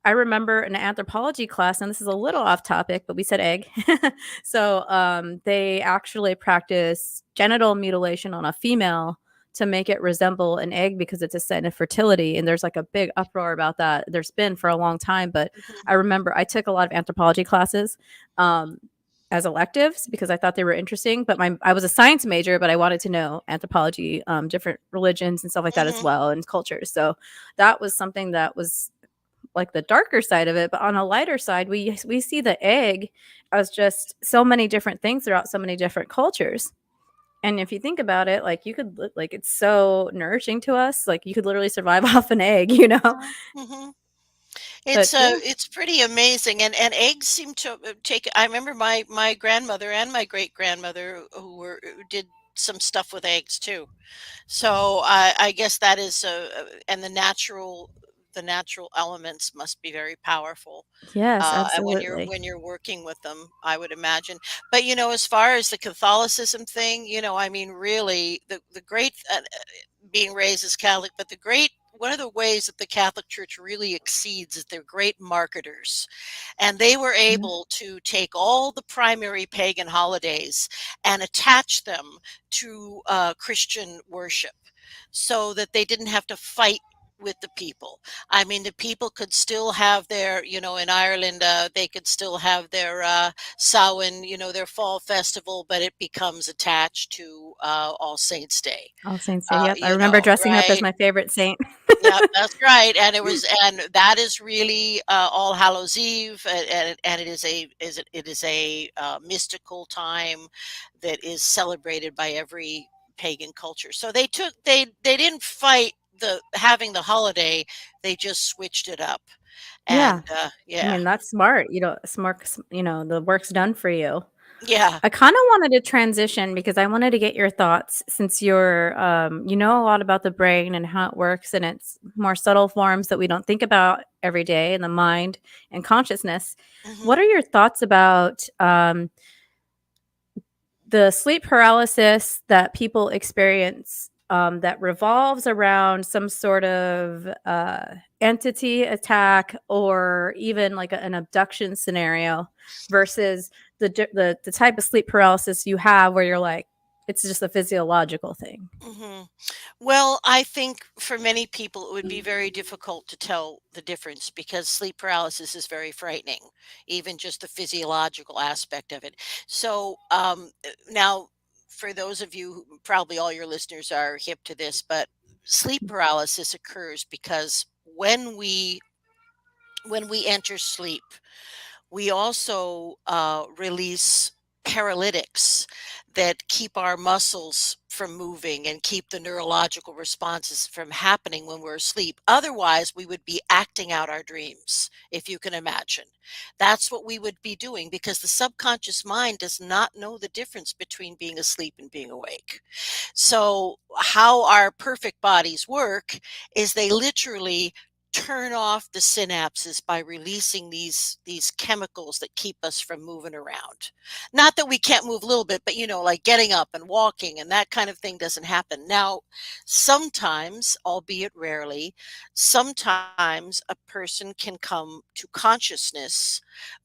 I remember in an anthropology class, and this is a little off topic, but we said egg. So they actually practice genital mutilation on a female to make it resemble an egg because it's a sign of fertility. And there's like a big uproar about that. There's been for a long time, but Mhm, I remember I took a lot of anthropology classes um, as electives because I thought they were interesting. But I was a science major, but I wanted to know anthropology, different religions and stuff like that as mhm. well, and cultures. So that was something that was like the darker side of it, but on a lighter side, we see the egg as just so many different things throughout so many different cultures. And if you think about it, like you could like it's so nourishing to us, like you could literally survive off an egg, you know. Mhm, mhm. But yeah, It's pretty amazing, and eggs seem to take. I remember my grandmother and my great grandmother who did some stuff with eggs too. So I guess that is and the natural elements must be very powerful yes, when absolutely. you're working with them, I would imagine. But as far as the Catholicism thing, I mean, really, the great being raised as Catholic, but the great one of the ways that the Catholic Church really exceeds is they're great marketers. And they were Yeah. able to take all the primary pagan holidays and attach them to Christian worship so that they didn't have to fight with the people. I mean, the people could still have in Ireland, they could still have their Samhain, their fall festival, but it becomes attached to All Saints Day. All Saints Day. Yep, I remember dressing up as Right? my favorite saint. Yeah, that's right. And that is really All Hallows Eve, and it is a mystical time that is celebrated by every pagan culture. So they didn't fight the having the holiday; they just switched it up. Yeah, And I yeah, mean that's smart. You know, smart. You know, the work's done for you. yeah. I kind of wanted to transition because I wanted to get your thoughts since you know a lot about the brain and how it works and its more subtle forms that we don't think about every day in the mind and consciousness. Hmm. What are your thoughts about the sleep paralysis that people experience that revolves around some sort of entity attack or even like an abduction scenario versus the type of sleep paralysis you have where you're like it's just a physiological thing. Mhm. Well, I think for many people it would be very difficult to tell the difference because sleep paralysis is very frightening, even just the physiological aspect of it. So, now for those of you, probably all your listeners are hip to this, but sleep paralysis occurs because when we enter sleep, we also release paralytics that keep our muscles from moving and keep the neurological responses from happening when we're asleep. Otherwise, we would be acting out our dreams, if you can imagine. That's what we would be doing because the subconscious mind does not know the difference between being asleep and being awake. So, how our perfect bodies work is they literally turn off the synapses by releasing these chemicals that keep us from moving around. Not that we can't move a little bit, but like getting up and walking and that kind of thing doesn't happen. Now, sometimes, albeit rarely, sometimes a person can come to consciousness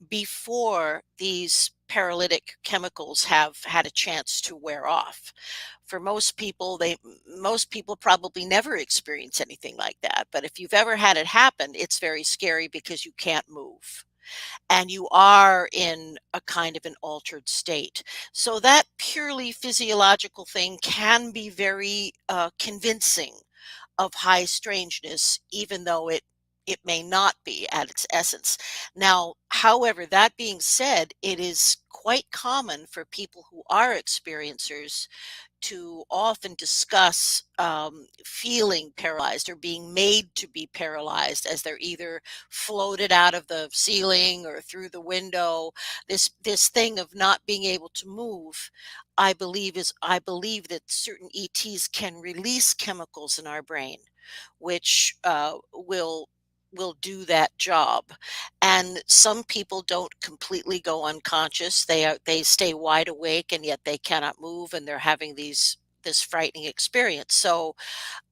before these paralytic chemicals have had a chance to wear off. For most people probably never experience anything like that, but if you've ever had it happen, it's very scary because you can't move and you are in a kind of an altered state. So that purely physiological thing can be very convincing of high strangeness, even though it may not be at its essence. Now, however, that being said, it is quite common for people who are experiencers to often discuss feeling paralyzed or being made to be paralyzed as they're either floated out of the ceiling or through the window. This thing of not being able to move, I believe that certain ETs can release chemicals in our brain, which will do that job. And some people don't completely go unconscious. They stay wide awake and yet they cannot move and they're having this frightening experience. So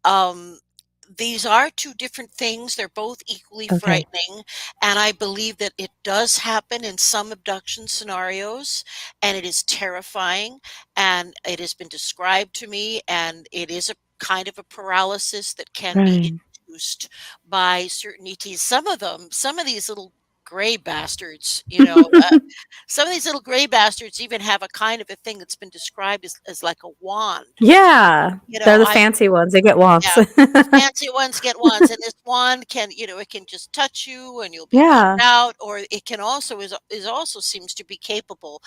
um these are two different things. They're both equally Okay. frightening. And I believe that it does happen in some abduction scenarios, and it is terrifying. And it has been described to me, and it is a kind of a paralysis that can be Right. induced by certain ETs. Some of these little gray bastards, some of these little gray bastards even have a kind of a thing that's been described as like a wand. Yeah. They're the I fancy ones. They get wands. Yeah, the fancy ones get wands, and this wand can, it can just touch you and you'll be knocked Yeah. out, or it can also is also seems to be capable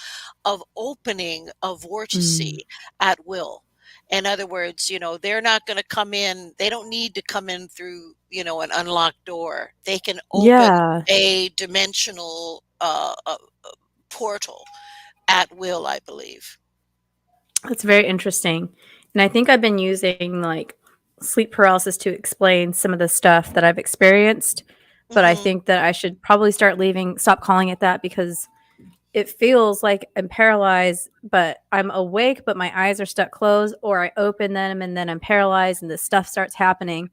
of opening a vortice Mm. at will. In other words, they're not going to come in. They don't need to come in through, an unlocked door. They can open Yeah. a dimensional portal at will, I believe. That's very interesting. And I think I've been using like sleep paralysis to explain some of the stuff that I've experienced. But I Hmm. think that I should probably stop calling it that because it feels like I'm paralyzed, but I'm awake, but my eyes are stuck closed, or I open them and then I'm paralyzed and this stuff starts happening.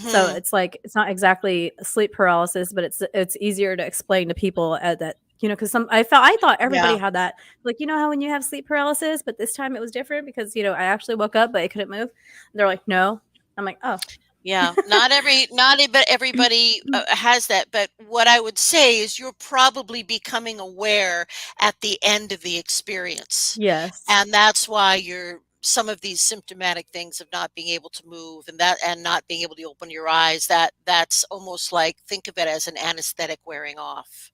So Hmm. it's like it's not exactly sleep paralysis, but it's easier to explain to people that because I thought everybody Yeah. had that, like how when you have sleep paralysis, but this time it was different because I actually woke up but I couldn't move. They're like, no, I'm like, oh, Yeah, not everybody has that, but what I would say is you're probably becoming aware at the end of the experience. yes, And that's why you're some of these symptomatic things of not being able to move and not being able to open your eyes, that's almost like think of it as an anesthetic wearing off.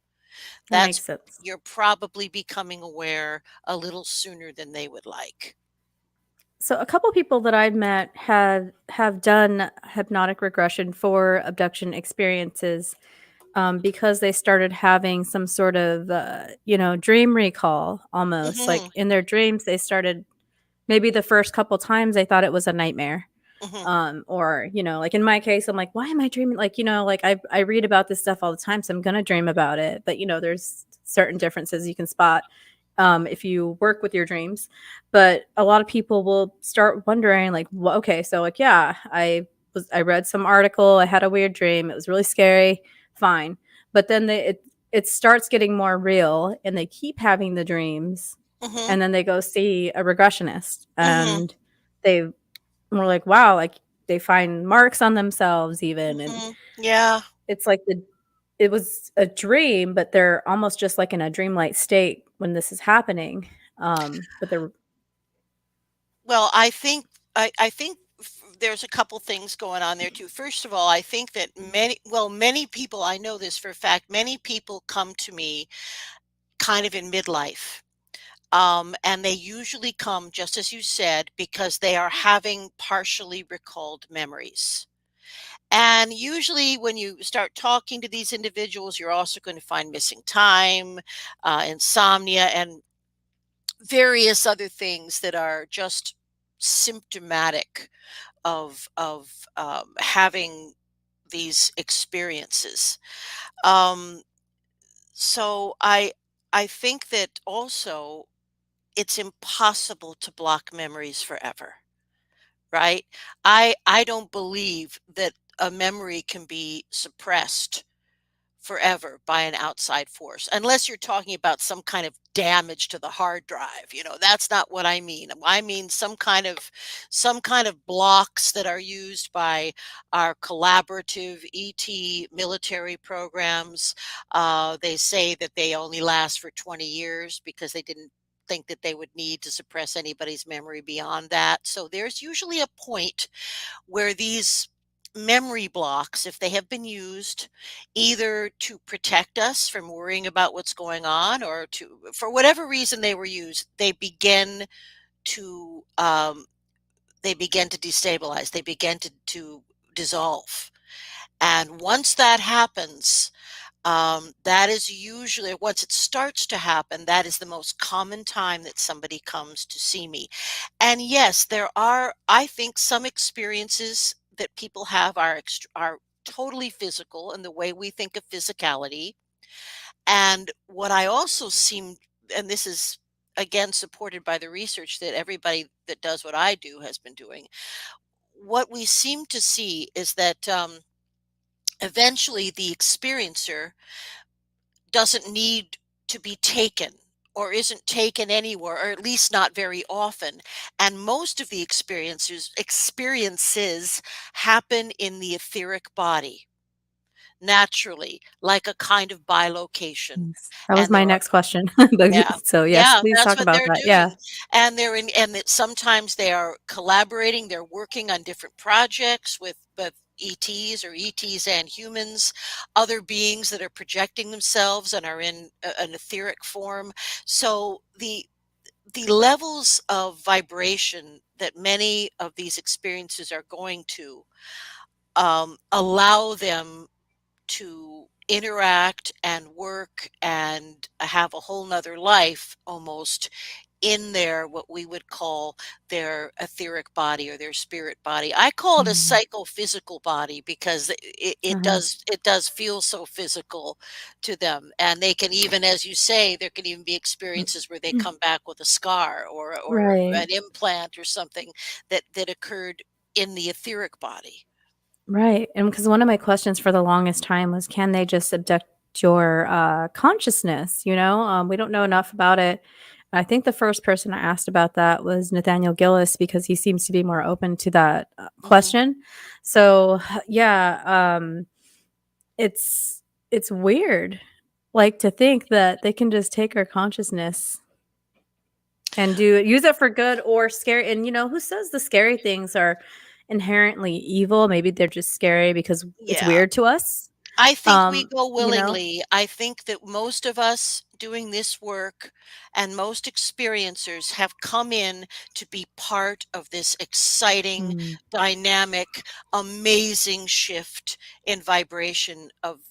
that makes That's sense. You're probably becoming aware a little sooner than they would like. So a couple people that I've met have done hypnotic regression for abduction experiences, because they started having some sort of dream recall almost, like Mhm. in their dreams they started. Maybe the first couple times they thought it was a nightmare. Mhm. Or, like in my case, I'm like, why am I dreaming? Like, like I read about this stuff all the time, so I'm gonna dream about it. But there's certain differences you can spot if you work with your dreams. But a lot of people will start wondering, like, well, okay, so like, yeah, I read some article, I had a weird dream, it was really scary, fine. But then it starts getting more real and they keep having the dreams Mhm. and then they go see a regressionist, Mhm. and they were like, wow, like they find marks on themselves even, and Mhm. Yeah. it's like it was a dream, but they're almost just like in a dreamlike state when this is happening. But they're Well, I think there's a couple things going on there too. First of all, I think that many people, I know this for a fact, many people come to me kind of in midlife. And they usually come, just as you said, because they are having partially recalled memories. And usually, when you start talking to these individuals, you're also going to find missing time, insomnia, and various other things that are just symptomatic of having these experiences. Um, so I think that also it's impossible to block memories forever, right? I don't believe that a memory can be suppressed forever by an outside force, unless you're talking about some kind of damage to the hard drive. That's not what I mean. I mean some kind of blocks that are used by our collaborative ET military programs. They say that they only last for 20 years because they didn't think that they would need to suppress anybody's memory beyond that. So there's usually a point where these memory blocks, if they have been used either to protect us from worrying about what's going on, or to, for whatever reason they were used, to they begin to destabilize, they begin to dissolve. And once that happens, that is usually, once it starts to happen, that is the most common time that somebody comes to see me. And yes, there are, I think, some experiences that people have are totally physical in the way we think of physicality. And what I also seem, and this is again supported by the research that everybody that does what I do has been doing, what we seem to see is that eventually the experiencer doesn't need to be taken, or isn't taken anywhere, or at least not very often. And most of the experiences happen in the etheric body naturally, like a kind of bilocation. Yes. That was And my there are, next question. yeah. So, yes, Yeah, please that's talk what about they're that. Yeah. doing. And that sometimes they are collaborating, they're working on different projects with ETs, or ETs and humans, other beings that are projecting themselves and are in an etheric form. So the levels of vibration that many of these experiences are going to allow them to interact and work and have a whole nother life almost in their, what we would call, their etheric body or their spirit body. I call it a Mhm. psychophysical body because it Uh-huh. does feel so physical to them. And they can even, as you say, there can even be experiences where they come back with a scar, or Right. an implant or something that occurred in the etheric body. Right, and because one of my questions for the longest time was, can they just abduct your, consciousness, you know? We don't know enough about it. I think the first person I asked about that was Nathaniel Gillis because he seems to be more open to that, Hmm. question. So, yeah, it's it's weird, like, to think that they can just take our consciousness and use it for good or scary, and, who says the scary things are inherently evil? Maybe they're just scary because it's Yeah. weird to us, I think we go you know? willingly. I think that most of us doing this work and most experiencers have come in to be part of this exciting, Mm, dynamic, amazing shift in vibration of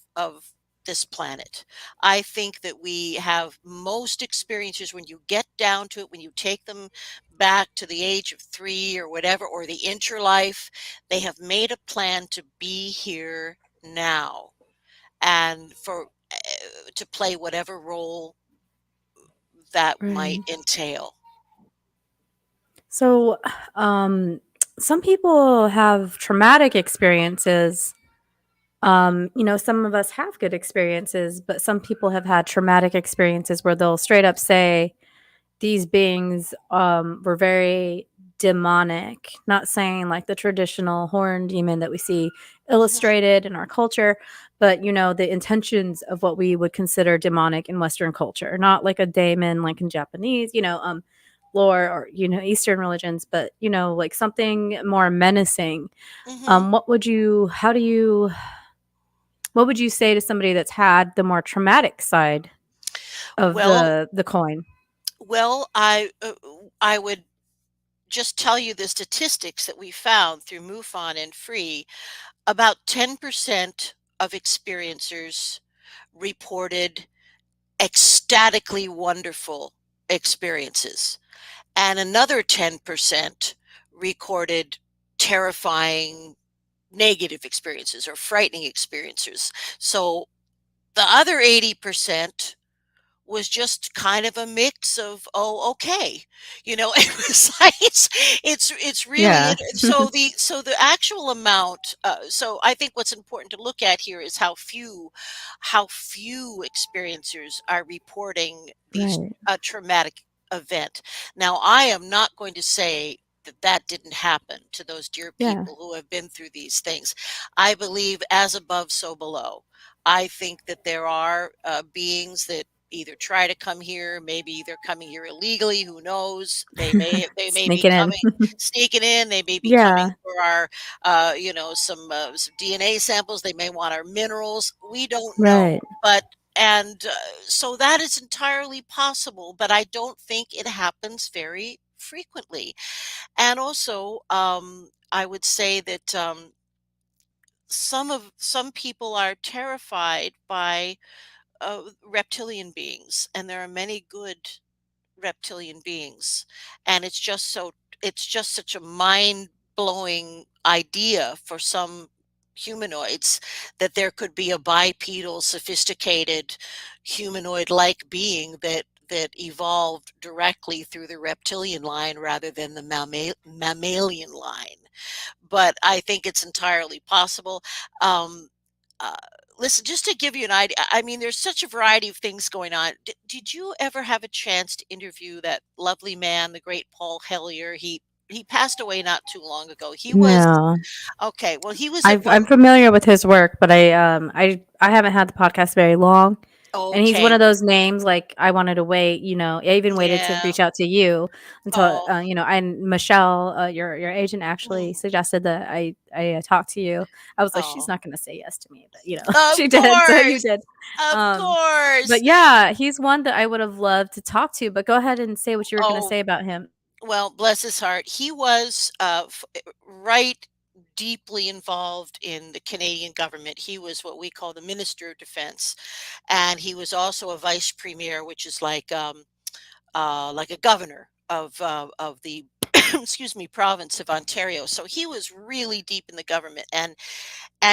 this planet. I think that we have, most experiencers, when you get down to it, when you take them back to the age of 3 or whatever, or the interlife, they have made a plan to be here now, and to play whatever role that might right. entail. So, some people have traumatic experiences. Some of us have good experiences, but some people have had traumatic experiences where they'll straight up say, these beings were very demonic, not saying like the traditional horn demon that we see Mhm. illustrated in our culture, but the intentions of what we would consider demonic in Western culture, not like a daemon like in Japanese, lore, or Eastern religions, but like something more menacing. Mhm. What would you how do you what would you say to somebody that's had the more traumatic side of Well, the coin? well, I would just tell you the statistics that we found through MUFON and Free. About 10% of experiencers reported ecstatically wonderful experiences, and another 10% recorded terrifying negative experiences or frightening experiences. So the other 80% was just kind of a mix of, oh, okay, it was like it's really Yeah. so the actual amount, so I think what's important to look at here is how few experiencers are reporting these Right. a traumatic event. Now, I am not going to say that that didn't happen to those dear Yeah. people who have been through these things. I believe as above, so below. I think that there are beings that either try to come here, maybe they're coming here illegally, who knows? They may be Sneaking in. coming, sneaking in, they may be coming Yeah. for our some DNA samples, they may want our minerals. We don't know. Right. But and so that is entirely possible, but I don't think it happens very frequently. And also, I would say that some people are terrified by reptilian beings, and there are many good reptilian beings, and it's just such a mind-blowing idea for some humanoids that there could be a bipedal sophisticated humanoid-like being that evolved directly through the reptilian line rather than the mammalian line. But I think it's entirely possible. Um, uh, Listen, just to give you an idea, I mean, there's such a variety of things going on. Did you ever have a chance to interview that lovely man, the great Paul Hellier? He passed away not too long ago. He was No. okay. Well, he was at one. I'm familiar with his work, but I haven't had the podcast very long. And he's one Okay, of those names, like, I wanted to wait, I even waited to yeah. reach out to you until, Oh, and Michelle, your agent actually mm, suggested that I talk to you. I was like, she's oh, not gonna say yes to me, but, of she did, so you course, did. of But course. yeah, he's one that I would have loved to talk to, but go ahead and say what you were gonna Oh, say about him. well, bless his heart. He was right deeply involved in the Canadian government. He was what we call the Minister of Defense, and he was also a vice premier, which is like a governor of the excuse me, province of Ontario. So he was really deep in the government, and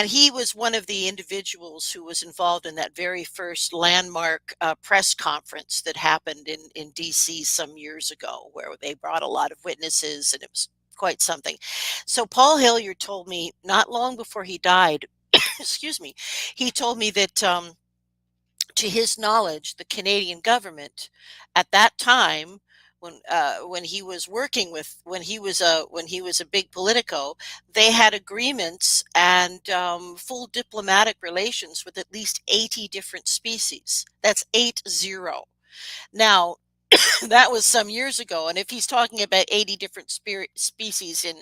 he was one of the individuals who was involved in that very first landmark press conference that happened in DC some years ago, where they brought a lot of witnesses, and it was quite something. So Paul Hilliard told me not long before he died, excuse me, he told me that to his knowledge, the Canadian government at that time, when he was working with when he was a big politico, they had agreements and full diplomatic relations with at least 80 different species. That's 80. Now, that was some years ago. And if he's talking about 80 different species in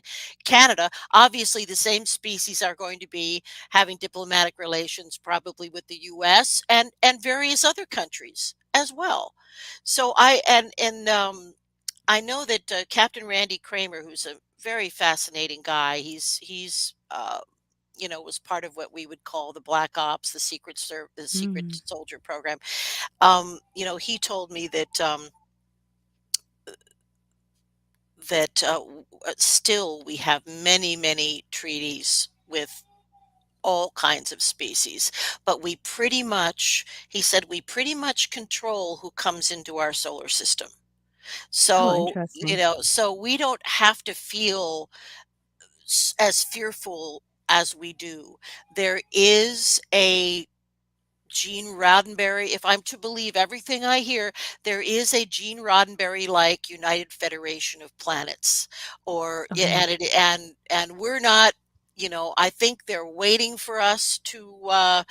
Canada, obviously the same species are going to be having diplomatic relations probably with the US and various other countries as well. So I know that Captain Randy Kramer, who's a very fascinating guy, was part of what we would call the Black Ops, the Secret Mm. Soldier program. He told me that still we have many, many treaties with all kinds of species, but he said, we pretty much control who comes into our solar system. Oh, So, interesting. so we don't have to feel as fearful as we do. There is a Gene Roddenberry, if I'm to believe everything I hear, there is a Gene Roddenberry-like United Federation of Planets, or yeah, Okay. and we're not, I think they're waiting for us to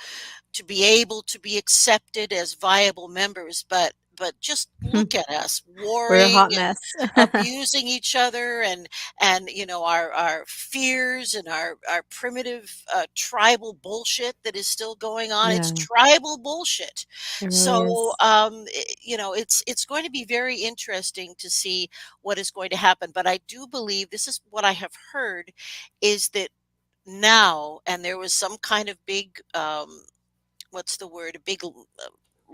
be able to be accepted as viable members, but just look at us We're a warring hot and mess. abusing each other, and our fears and our primitive tribal bullshit that is still going on. It's Yeah, tribal bullshit. it really So is. it's going to be very interesting to see what is going to happen, but I do believe, this is what I have heard, is that now, and there was some kind of big what's the word? A big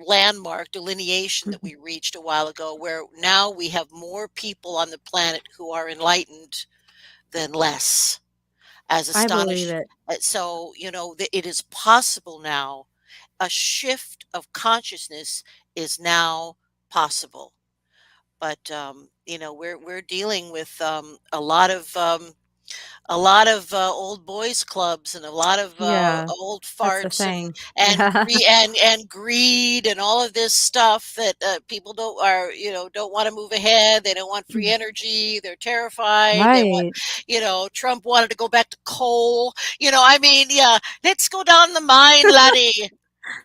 landmark delineation that Mhm. we reached a while ago, where now we have more people on the planet who are enlightened than less, as I believe astonishing. it. So, it is possible now. A shift of consciousness is now possible. But, we're dealing with a lot of old boys clubs, and a lot of Yeah, old that's the farts, and thing. Yeah. greed and all of this stuff that people don't want to move ahead. They don't want free energy. They're terrified. They want, Right. Trump wanted to go back to coal. I mean, yeah, let's go down the mine, laddie.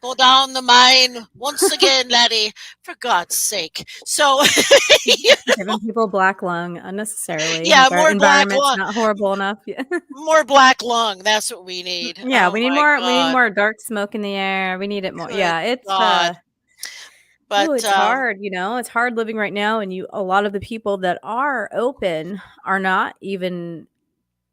Go down the mine once again, laddie. For God's sake. So, Giving people black lung unnecessarily. yeah, more black Environment's lung. not horrible enough. Yeah. More black lung, that's what we need. Yeah, Oh we need my more god. dark smoke in the air. We need it more. Good Yeah, it's god. ooh, But, it's hard, It's hard living right now, and a lot of the people that are open are not even.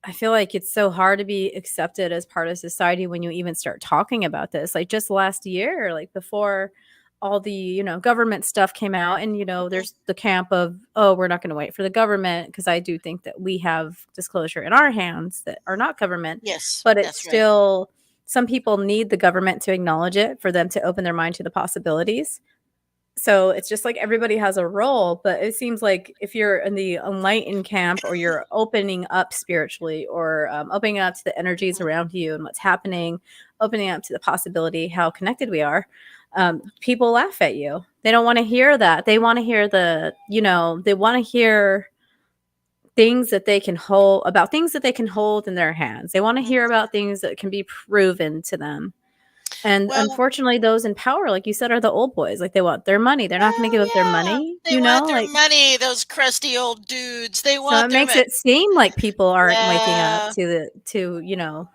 I feel like it's so hard to be accepted as part of society when you even start talking about this. Like just last year, like before all the, government stuff came out, and mhm, there's the camp of, oh, we're not going to wait for the government, because I do think that we have disclosure in our hands that are not government, yes, but it's that's right. still some people need the government to acknowledge it for them to open their mind to the possibilities. So it's just like everybody has a role, but it seems like if you're in the enlightened camp, or you're opening up spiritually, or opening up to the energies Mhm, around you and what's happening, opening up to the possibility how connected we are, people laugh at you. They don't want to hear that. They want to hear they want to hear things that they can hold, about things that they can hold in their hands. They want to mhm. hear about things that can be proven to them. And Well, unfortunately, those in power, like you said, are the old boys. Like they want their money. They're not going to give up their yeah, money, they want their like money, those crusty old dudes, they so want it their makes money. it seem like people aren't waking up Yeah. to.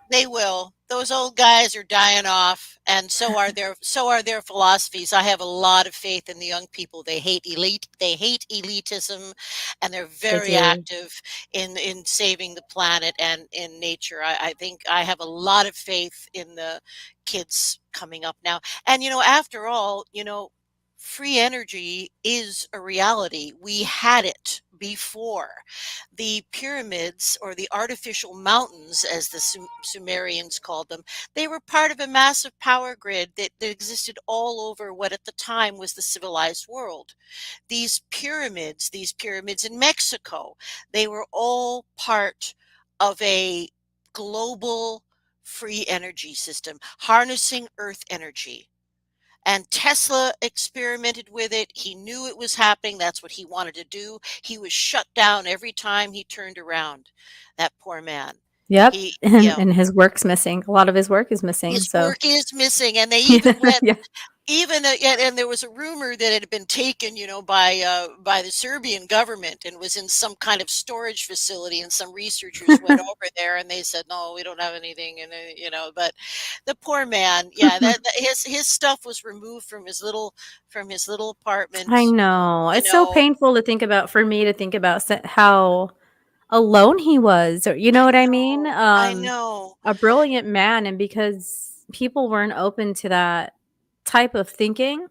They will. Those old guys are dying off, and so are their philosophies. I have a lot of faith in the young people. They hate elitism, and they're They very do. active in saving the planet and in nature. I think I have a lot of faith in the kids coming up now. And after all, free energy is a reality. We had it before. The pyramids, or the artificial mountains, as the Sumerians called them, they were part of a massive power grid that existed all over what at the time was the civilized world. These pyramids in Mexico, they were all part of a global free energy system, harnessing earth energy. And Tesla experimented with it. He knew it was happening. That's what he wanted to do. He was shut down every time he turned around. That poor man. Yep. He, And his work's missing. A lot of his work is missing. his So work is missing, and they yeah, even went. yeah. And there was a rumor that it had been taken, by the Serbian government, and was in some kind of storage facility. And some researchers went over there, and they said, "No, we don't have anything." And but the poor man, yeah, his stuff was removed from his little I apartment. know. You It's so know, painful to think about, for me to think about how alone he was, or you know I what I mean? know, I know. A brilliant man, and because people weren't open to that type of thinking,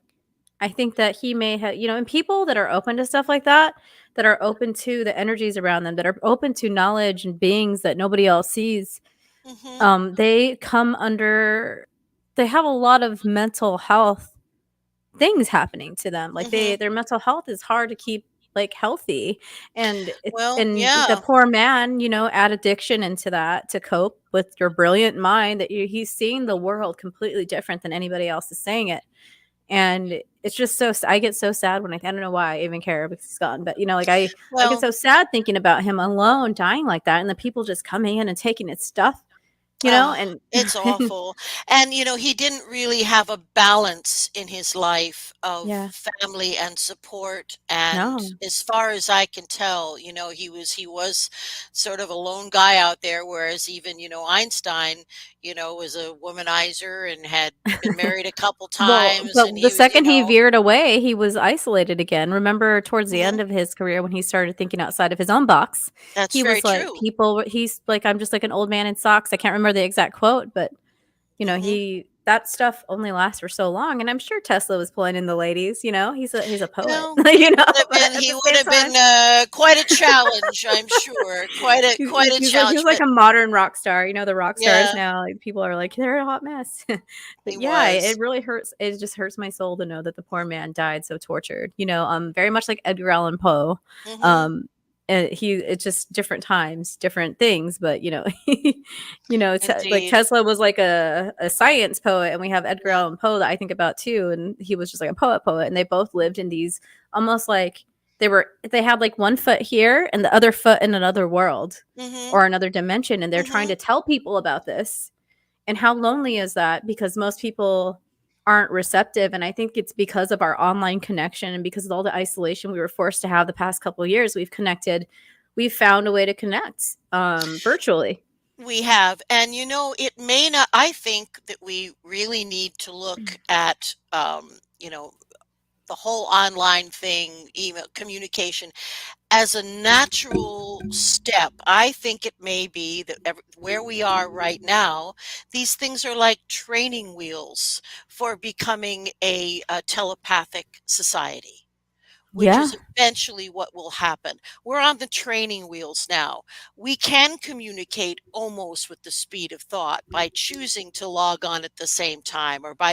I think that he may have, and people that are open to stuff like that are open to the energies around them, that are open to knowledge and beings that nobody else sees, Hmm. they come under, they have a lot of mental health things happening to them. Like Hmm. their mental health is hard to keep. like healthy. And Well, and the yeah. poor man, add addiction into that to cope with your brilliant mind that he's seeing the world completely different than anybody else is saying it. And it's just I get so sad when I don't know why I even care because he's gone, but like I get Well, so sad thinking about him alone dying like that, and the people just coming in and taking his stuff, oh, and it's awful. And, he didn't really have a balance in his life of yeah, family and support. And no. as far as I can tell, he was sort of a lone guy out there, whereas even, Einstein, was a womanizer and had been married a couple Well, times, and but the he was, second he veered away, he was isolated again. Remember towards the end mhm, of his career when he started thinking outside of his own box, that's he very was like, true. he's like, I'm just like an old man in socks. I can't remember the exact quote, but Hmm. he that stuff only lasts for so long. And I'm sure Tesla was pulling in the ladies, he's a poet, but at He the would same have time, been quite a challenge, I'm sure. Quite a he challenge, was like but a modern rock star. The rock stars yeah, now, like, people are like, they're a hot mess. But he yeah, it was. really hurts. It just hurts my soul to know that the poor man died so tortured. Very much like Edgar Allan Poe. Hmm. Um, and it's just different times, different things, but like Indeed. Tesla was like a science poet, and we have Edgar Yeah. Allan Poe that I think about too, and he was just like a poet, and they both lived in these almost like they had like one foot here and the other foot in another world Hmm. or another dimension, and they're trying Hmm. to tell people about this. And how lonely is that? Because most people aren't receptive, and I think it's because of our online connection and because of all the isolation we were forced to have the past couple of years. We've found a way to connect virtually. We have. And it may not, I think that we really need to look at, the whole online thing, email communication, as a natural step. I think it may be that where we are right now, these things are like training wheels for becoming a telepathic society, which Yeah. is eventually what will happen. We're on the training wheels now. We can communicate almost with the speed of thought by choosing to log on at the same time, or by,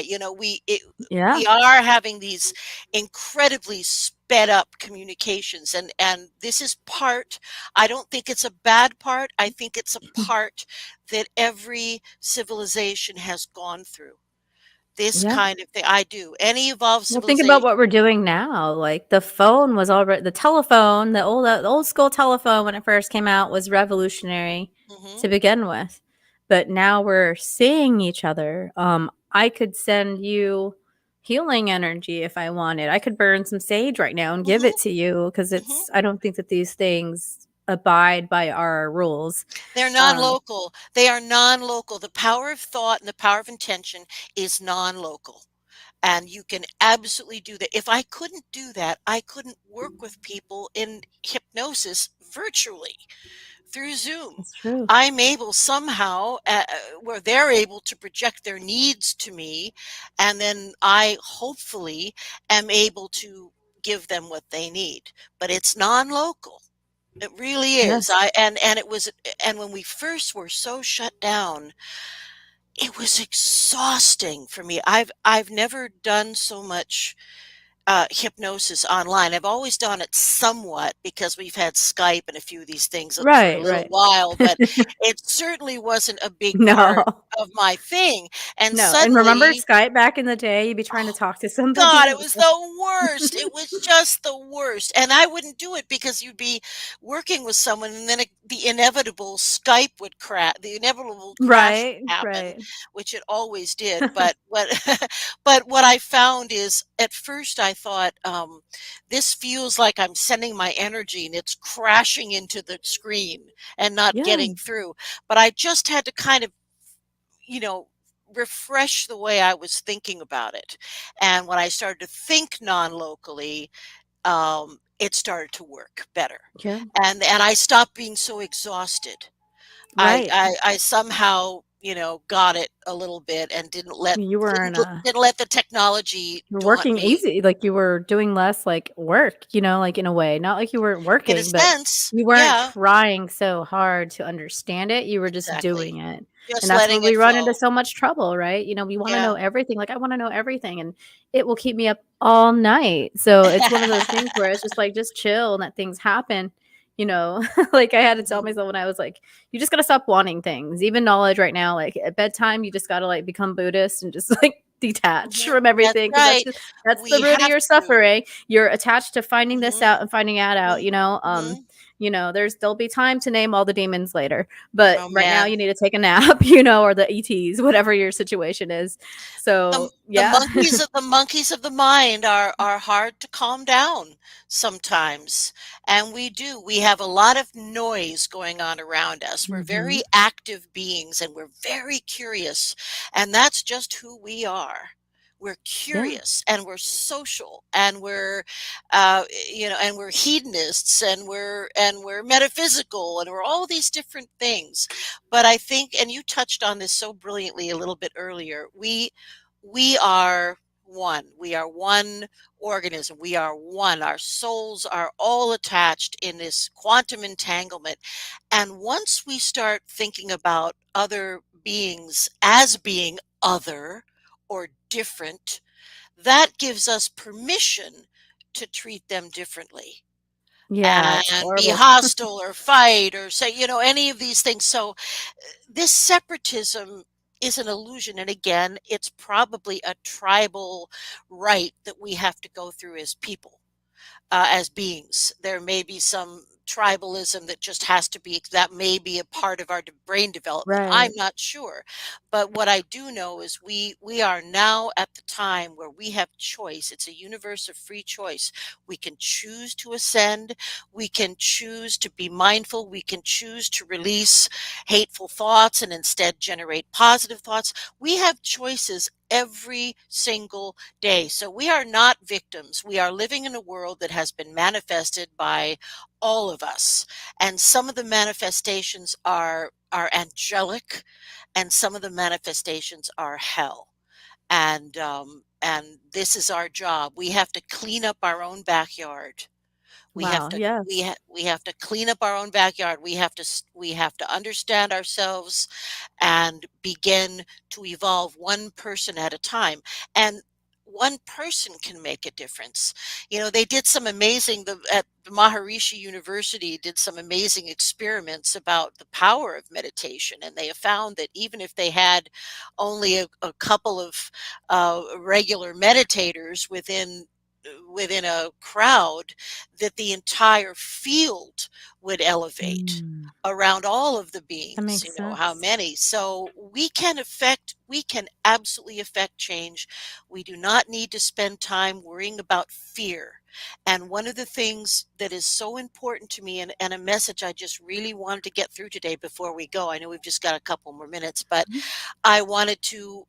Yeah. we are having these incredibly sped up communications, and this is part, I don't think it's a bad part. I think it's a part that every civilization has gone through. This Yeah. kind of thing. I do. Any evolved Well, think about civilization. what we're doing now. Like the phone was already the telephone, the old school telephone when it first came out was revolutionary Mhm. to begin with. But now we're seeing each other. I could send you healing energy if I wanted. I could burn some sage right now and give Mhm. it to you because Mhm. I don't think that these things abide by our rules. They're Um, non-local. They are non-local. The power of thought and the power of intention is non-local. And you can absolutely do that. If I couldn't do that, I couldn't work with people in hypnosis virtually through Zoom. it's true. I'm able somehow, where they're able to project their needs to me, and then I hopefully am able to give them what they need. But it's non-local. It really is. Yes. And when we first were so shut down, it was exhausting for me. I've never done so much hypnosis online. I've always done it somewhat because we've had Skype and a few of these things for a Right. little Right. while, but it certainly wasn't a big No. part of my thing. And No. And remember suddenly, Skype back in the day? You'd be trying to oh talk to God, somebody. it was the worst. It was just the worst. And I wouldn't do it because you'd be working with someone, and then the inevitable Skype would crash, the inevitable crash Right, would happen, right. which it always did. But what but what I found is, at first I thought, this feels like I'm sending my energy and it's crashing into the screen and not Yeah, getting through. But I just had to kind of, you know, refresh the way I was thinking about it. And when I started to think non-locally, it started to work better. yeah, And I stopped being so exhausted. I right. I, I somehow got it a little bit and didn't let You were in didn't, a didn't let the technology You're daunt working me. easy, like, you were doing less, like, work, like, in a way. Not like you weren't In a working, but sense, you weren't yeah, trying so hard to understand it, you were just exactly. doing it, and Just that's where letting we it run into flow. so much trouble, right? We wanna Yeah. know everything, like, I wanna know everything, and it will keep me up all night, so it's one of those things where it's just like, just chill and let things happen, you know? Like, I had to tell Mhm. myself when I was like, "You just gotta stop wanting things." Even knowledge right now, like, at bedtime, you just gotta, like, become Buddhist and just, like, detach Mhm. from That's everything because right. that's the We root of have your to. suffering. You're attached to finding this Mhm. out and finding that out, Mhm. Mhm. there'll be time to name all the demons later, but Oh, right now man. you need to take a nap, or the ETs, whatever your situation is. The So, the yeah. monkeys of the mind are hard to calm down sometimes, and we do. We have a lot of noise going on around us. We're very Mhm. active beings, and we're very curious, and that's just who we are. We're Yeah. curious, and we're social, and and we're hedonists, and we're metaphysical, and we're all these different things. But I think, and you touched on this so brilliantly a little bit earlier, we are one. We are one organism. We are one. Our souls are all attached in this quantum entanglement. And once we start thinking about other beings as being other or different, that gives us permission to treat them differently Yeah, it's and be horrible. hostile or fight or say, any of these things. So this separatism is an illusion. And again, it's probably a tribal right that we have to go through as people, as beings. There may be some tribalism that just has to be, that may be a part of our brain development. I'm Right. not sure. But what I do know is we are now at the time where we have choice. It's a universe of free choice. We can choose to ascend. We can choose to be mindful. We can choose to release hateful thoughts and instead generate positive thoughts. We have choices every single day. So we are not victims. We are living in a world that has been manifested by all of us. And some of the manifestations are angelic, and some of the manifestations are hell. And this is our job. We have to clean up our own backyard. We have Wow, to yes. we have to clean up our own backyard. We have to understand ourselves and begin to evolve one person at a time. And one person can make a difference. They did some amazing, at the Maharishi University did some amazing experiments about the power of meditation. And they have found that even if they had only a couple of regular meditators within a crowd, that the entire field would elevate Mm, around all of the that beings, makes how sense. many. So we can absolutely affect change. We do not need to spend time worrying about fear. And one of the things that is so important to me, and a message I just really wanted to get through today before we go, I know we've just got a couple more minutes, but Mhm. I wanted to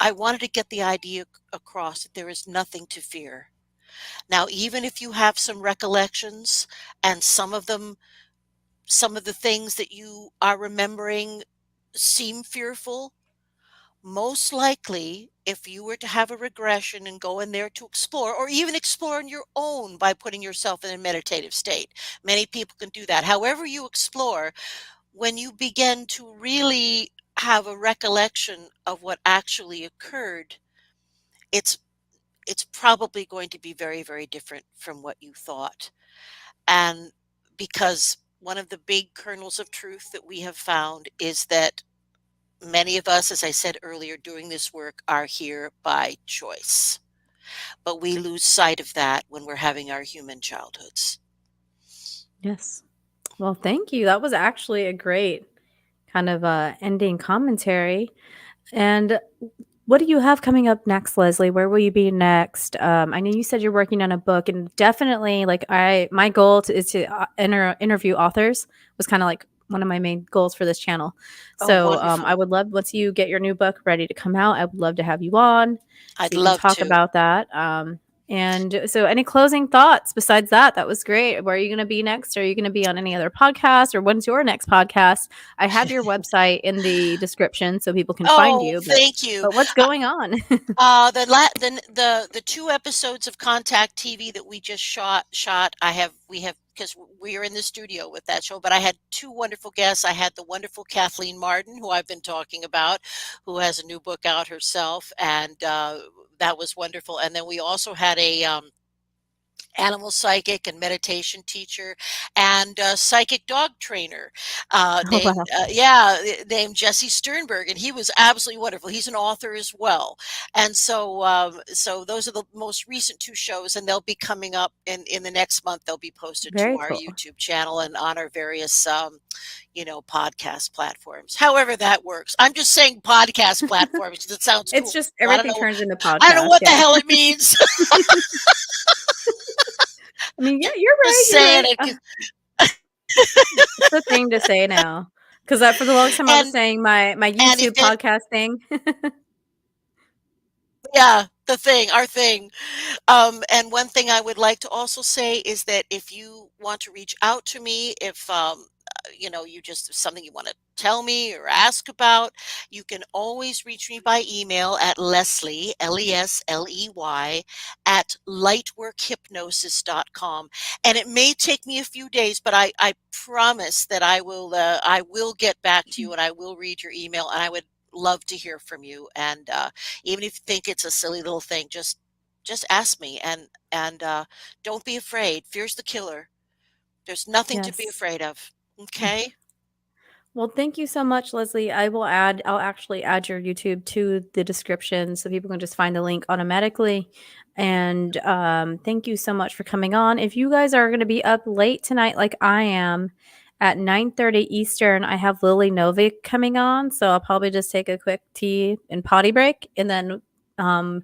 I wanted to get the idea across that there is nothing to fear. Now, even if you have some recollections, and some of the things that you are remembering seem fearful, most likely, if you were to have a regression and go in there to explore, or even explore on your own by putting yourself in a meditative state, many people can do that. However, you explore, when you begin to really have a recollection of what actually occurred, it's it's probably going to be very, very different from what you thought. And because one of the big kernels of truth that we have found is that many of us, as I said earlier, doing this work are here by choice. But we lose sight of that when we're having our human childhoods. Yes. Well, thank you. That was actually a great kind of, ending commentary, and what do you have coming up next, Leslie? Where will you be next? I know you said you're working on a book, and definitely, like, my goal is to interview authors. Was kind of like one of my main goals for this channel. Oh, So, I wonderful. would love once you get your new book ready to come out. I would love to have you on I'd so you can love talk to. about that. And so, any closing thoughts besides that? That was great. Where are you going to be next? Are you going to be on any other podcast, or when's your next podcast? I have your website in the description so people can find Oh, you. thank you. But what's going on? The 2 episodes of Contact TV that we just shot, we have because we are in the studio with that show, but I had 2 wonderful guests. I had the wonderful Kathleen Martin, who I've been talking about, who has a new book out herself, and that was wonderful. And then we also had a animal psychic and meditation teacher and a psychic dog trainer Oh, wow. named Jesse Sternberg, and he was absolutely wonderful. He's an author as well. And so those are the most recent 2 shows, and they'll be coming up in the next month. They'll be posted to Very our cool. YouTube channel and on our various podcast platforms, however that works. I'm just saying podcast platforms because it sounds It's cool. just I don't everything know. turns into I don't know podcast. what the Yeah. hell it means. I mean, yeah, you're Just right. You're saying right. it 'cause It's the thing to say now. Because for the longest time I was and saying my and if YouTube it podcast thing. yeah, our thing. And one thing I would like to also say is that if you want to reach out to me, if you just something you want to tell me or ask about, you can always reach me by email at Lesley, Lesley, at lightworkhypnosis.com. And it may take me a few days, but I promise that I will get back to you and I will read your email, and I would love to hear from you. And even if you think it's a silly little thing, just ask me, and don't be afraid. Fear's the killer. There's nothing to be Yes. afraid of. Okay? Well, thank you so much, Leslie. I'll actually add your YouTube to the description so people can just find the link automatically. And thank you so much for coming on. If you guys are going to be up late tonight, like I am, at 9:30 Eastern, I have Lily Novick coming on. So I'll probably just take a quick tea and potty break, and then I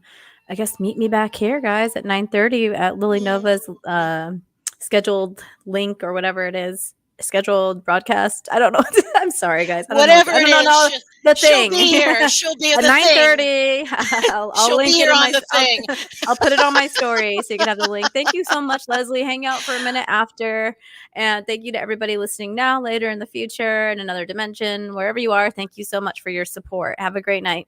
guess meet me back here, guys, at 9:30 at Lily Nova's scheduled link or whatever it is. Scheduled broadcast. I don't know. I'm sorry, guys. I don't know. Whatever I it don't know is, the she'll thing. be here. She'll be At the thing. 9:30. I'll She'll be link it here in on my. the thing. I'll put it on my story so you can have the link. Thank you so much, Leslie. Hang out for a minute after, and thank you to everybody listening now, later in the future, in another dimension, wherever you are. Thank you so much for your support. Have a great night.